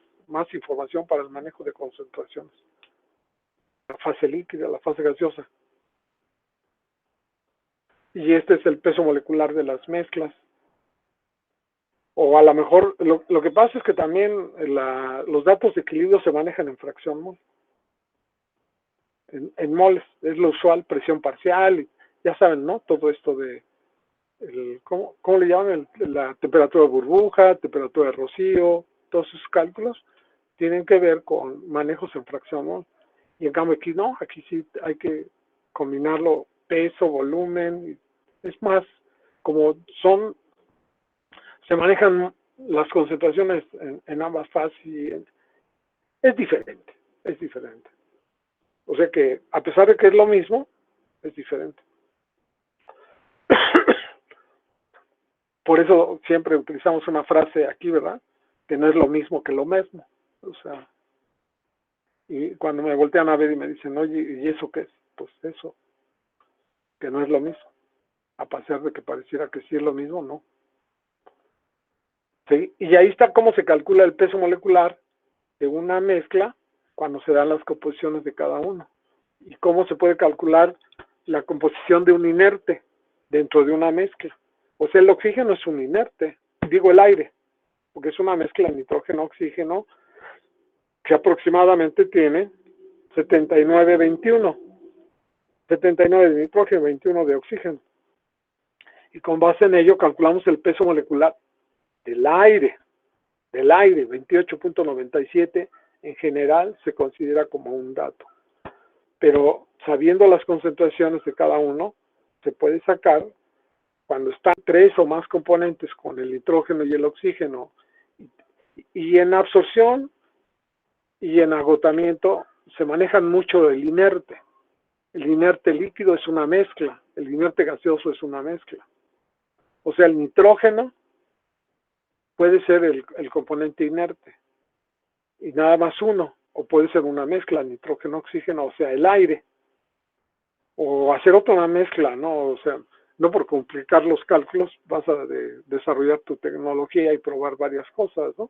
información para el manejo de concentraciones. La fase líquida, la fase gaseosa. Y este es el peso molecular de las mezclas. O a lo mejor, lo que pasa es que también los datos de equilibrio se manejan en fracción mol. En moles, es lo usual, presión parcial, y ya saben, ¿no? Todo esto de, ¿cómo le llaman? La temperatura de burbuja, temperatura de rocío, todos esos cálculos tienen que ver con manejos en fracción mol. Y en cambio aquí no, aquí sí hay que combinarlo, peso, volumen, es más, como se manejan las concentraciones en ambas fases y es diferente. O sea que, a pesar de que es lo mismo, es diferente. Por eso siempre utilizamos una frase aquí, ¿verdad? Que no es lo mismo que lo mismo. O sea, y cuando me voltean a ver y me dicen, oye, ¿y eso qué es? Pues eso, que no es lo mismo. A pesar de que pareciera que sí es lo mismo, no. ¿Sí? Y ahí está cómo se calcula el peso molecular de una mezcla cuando se dan las composiciones de cada uno. Y cómo se puede calcular la composición de un inerte dentro de una mezcla. O sea, el oxígeno es un inerte, digo el aire, porque es una mezcla de nitrógeno-oxígeno que aproximadamente tiene 79-21. 79 de nitrógeno, 21 de oxígeno. Y con base en ello calculamos el peso molecular del aire, 28.97, en general se considera como un dato. Pero sabiendo las concentraciones de cada uno, se puede sacar cuando están 3 o más componentes con el nitrógeno y el oxígeno, y en absorción y en agotamiento se manejan mucho el inerte. El inerte líquido es una mezcla, el inerte gaseoso es una mezcla. O sea, el nitrógeno puede ser el componente inerte, y nada más uno, o puede ser una mezcla, nitrógeno-oxígeno, o sea, el aire, o hacer otra mezcla, ¿no? O sea, no por complicar los cálculos vas a desarrollar tu tecnología y probar varias cosas, ¿no?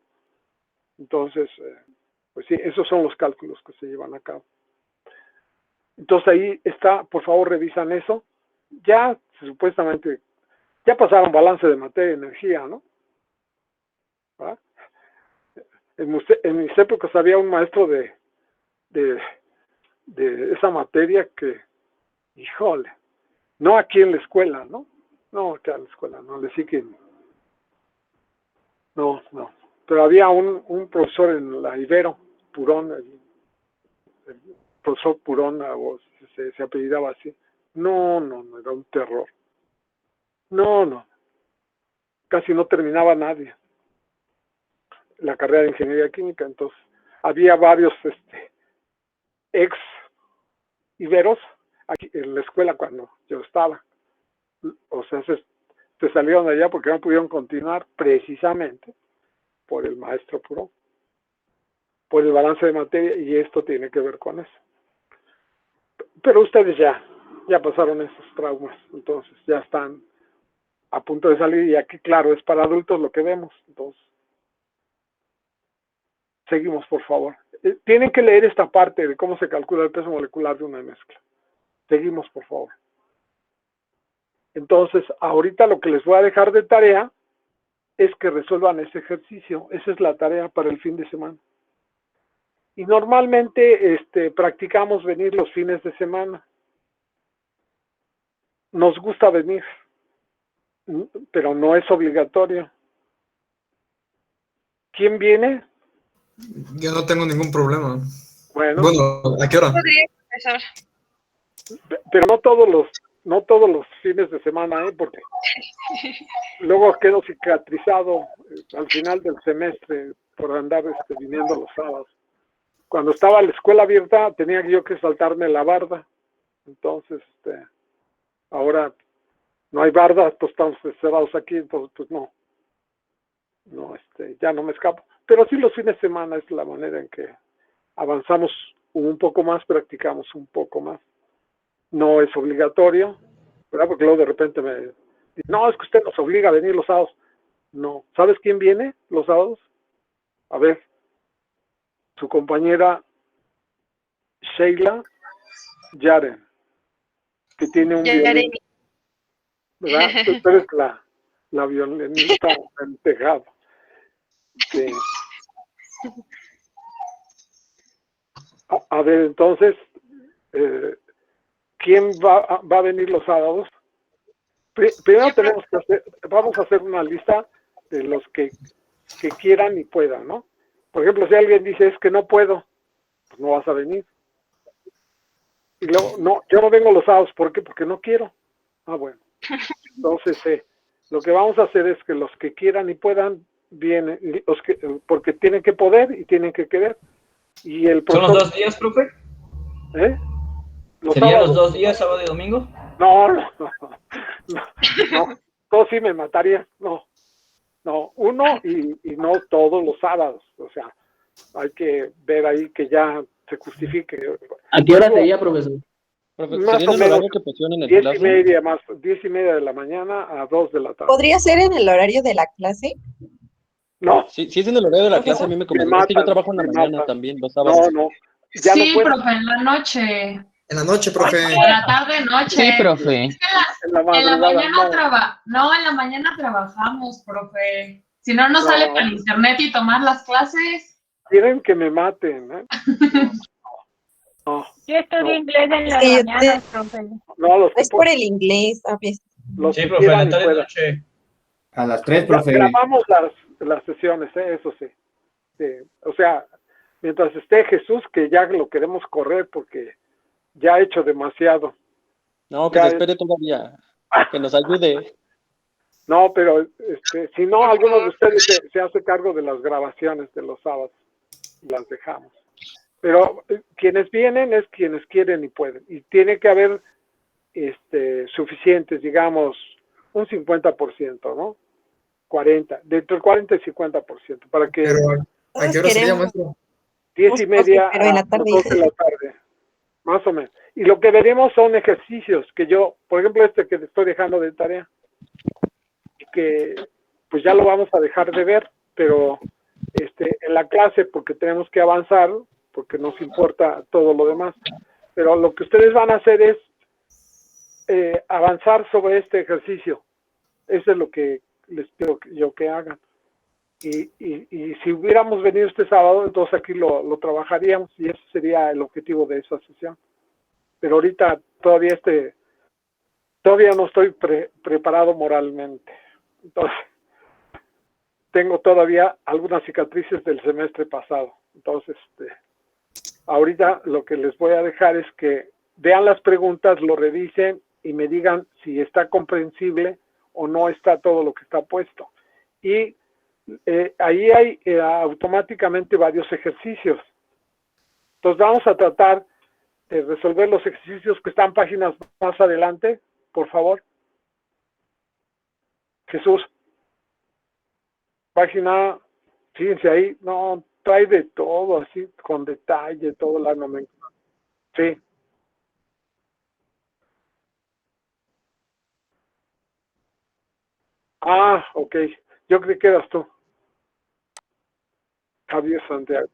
Entonces, pues sí, esos son los cálculos que se llevan a cabo. Entonces ahí está, por favor revisan eso. Ya supuestamente, ya pasaron balance de materia y energía, ¿no? ¿Ah? En mis épocas había un maestro de esa materia que, híjole, no aquí en la escuela, ¿no? No, acá en la escuela, no, le sí que no. Pero había un profesor en la Ibero, Purón, el profesor Purón, o se apellidaba así. No, era un terror. No, casi no terminaba nadie la carrera de ingeniería química. Entonces había varios ex iberos aquí en la escuela cuando yo estaba. O sea, se salieron de allá porque no pudieron continuar precisamente por el maestro Purón, por el balance de materia, y esto tiene que ver con eso. Pero ustedes ya pasaron esos traumas, entonces ya están a punto de salir, y aquí claro, es para adultos lo que vemos. Entonces seguimos, por favor. Tienen que leer esta parte de cómo se calcula el peso molecular de una mezcla. Seguimos, por favor. Entonces, ahorita lo que les voy a dejar de tarea es que resuelvan ese ejercicio. Esa es la tarea para el fin de semana. Y normalmente practicamos venir los fines de semana. Nos gusta venir, pero no es obligatorio. ¿Quién viene? Yo no tengo ningún problema. Bueno, ¿A qué hora? Podría empezar. pero no todos los fines de semana, porque luego quedo cicatrizado al final del semestre por andar viniendo los sábados. Cuando estaba la escuela abierta tenía yo que saltarme la barda, entonces ahora no hay barda, pues estamos cerrados aquí, entonces pues no, ya no me escapo. Pero sí los fines de semana es la manera en que avanzamos un poco más, practicamos un poco más. No es obligatorio, ¿verdad? Porque luego de repente me dicen, no, es que usted nos obliga a venir los sábados. No. ¿Sabes quién viene los sábados? A ver, su compañera Sheila Yaren, que tiene un violín, ¿verdad? Tú eres la violinista del tejado. Sí. A ver, entonces, ¿quién va a venir los sábados? Primero vamos a hacer una lista de los que quieran y puedan, ¿no? Por ejemplo, si alguien dice, es que no puedo, pues no vas a venir. Y luego, no, yo no vengo los sábados, ¿por qué? Porque no quiero. Ah, bueno. Entonces, lo que vamos a hacer es que los que quieran y puedan, vienen, porque tienen que poder y tienen que querer. Y el ¿Son los 2 días, profe? ¿Serían sábados? los 2 días, sábado y domingo? No, todo sí me mataría, no, uno y no todos los sábados, o sea, hay que ver ahí que ya se justifique. ¿A qué hora sería, profesor? Más o menos 10:30 de la mañana a 2 de la tarde. ¿Podría ser en el horario de la clase? No. Si es en el horario de la clase, a mí me conviene. Es que yo trabajo en la mañana también, los sábados. No. Sí, profe, en la noche. En la noche, profe. En la tarde, noche. Sí, profe. Es que en la mañana en la mañana trabajamos, profe. Si no, no sale para el internet y tomar las clases. Quieren que me maten, ¿eh? No. Yo estudio inglés en las mañanas, profe. No, es por el inglés, a veces. Sí, profe, en la tarde noche. A las 3, profe. Grabamos las sesiones, eso sí. O sea, mientras esté Jesús, que ya lo queremos correr porque ya ha hecho demasiado. No, que se espere todavía, que nos ayude. No, pero si no, alguno de ustedes se hace cargo de las grabaciones de los sábados. Las dejamos. Pero quienes vienen es quienes quieren y pueden. Y tiene que haber suficientes, digamos, un 50%, ¿no? 40, entre el 40 y 50%, para que... Pero, ¿a qué hora sería, maestro? 10:30 pero en la tarde. a 2 de la tarde, más o menos. Y lo que veremos son ejercicios que yo, por ejemplo, que te estoy dejando de tarea, que pues ya lo vamos a dejar de ver, pero en la clase, porque tenemos que avanzar, porque nos importa todo lo demás. Pero lo que ustedes van a hacer es avanzar sobre este ejercicio. Eso es lo que les pido yo que hagan. Y si hubiéramos venido este sábado, entonces aquí lo trabajaríamos y ese sería el objetivo de esa sesión. Pero ahorita todavía no estoy preparado moralmente. Entonces, tengo todavía algunas cicatrices del semestre pasado. Entonces, ahorita lo que les voy a dejar es que vean las preguntas, lo revisen y me digan si está comprensible o no está todo lo que está puesto. Y ahí hay automáticamente varios ejercicios. Entonces vamos a tratar de resolver los ejercicios que están páginas más adelante, por favor. Jesús. Página, fíjense ahí, no, trae de todo, así, con detalle, todo la nomenclatura. Sí. Ah, ok. Yo creí que eras tú. Javier Santiago.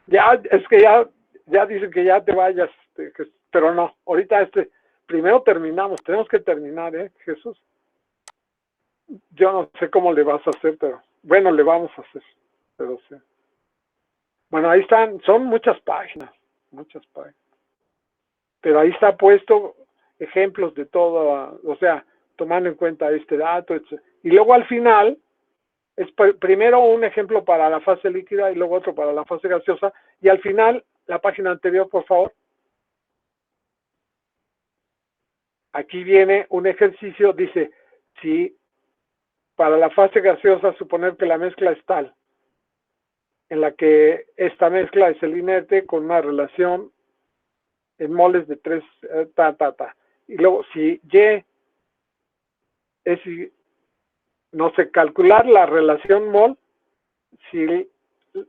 Ya, es que ya dicen que ya te vayas, pero no, ahorita primero terminamos, tenemos que terminar, Jesús. Yo no sé cómo le vas a hacer, pero bueno, le vamos a hacer, pero sí. Bueno, ahí están, son muchas páginas, pero ahí está puesto ejemplos de todo, o sea, tomando en cuenta este dato, etc. Y luego al final, es primero un ejemplo para la fase líquida y luego otro para la fase gaseosa, y al final, la página anterior, por favor, Aquí viene un ejercicio, dice, si para la fase gaseosa suponer que la mezcla es tal, en la que esta mezcla es el inerte con una relación en moles de 3, Y luego, si Y es, no sé, calcular la relación mol, si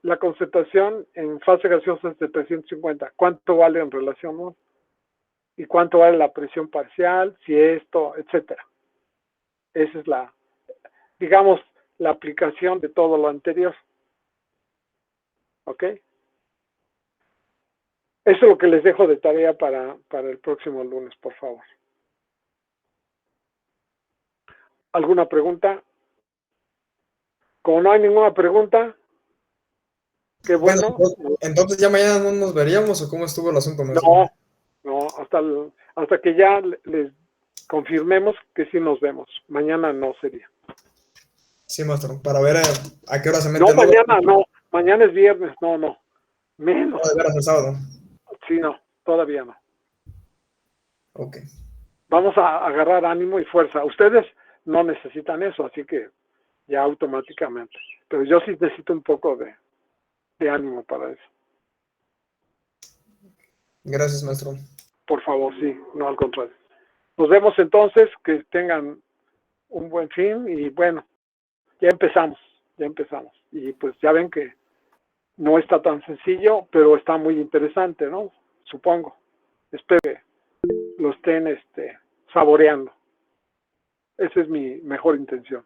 la concentración en fase gaseosa es de 350, ¿cuánto vale en relación mol? ¿Y cuánto vale la presión parcial? Si esto, etcétera. Esa es la, digamos, la aplicación de todo lo anterior. ¿Ok? Eso es lo que les dejo de tarea para el próximo lunes, por favor. ¿Alguna pregunta? Como no hay ninguna pregunta, qué bueno. Entonces ya mañana no nos veríamos, ¿o cómo estuvo el asunto, maestro? No, hasta que ya les confirmemos que sí nos vemos. Mañana no sería. Sí, maestro, para ver a qué hora se mete. No, mañana no. Mañana es viernes, no. Menos. No, de veras el sábado. Sí, no, todavía no. Ok. Vamos a agarrar ánimo y fuerza. Ustedes no necesitan eso, así que ya automáticamente. Pero yo sí necesito un poco de ánimo para eso. Gracias, maestro. Por favor, sí, no al contrario. Nos vemos entonces, que tengan un buen fin y bueno, ya empezamos. Y pues ya ven que no está tan sencillo, pero está muy interesante, ¿no? Supongo. Espero que lo estén saboreando. Esa es mi mejor intención.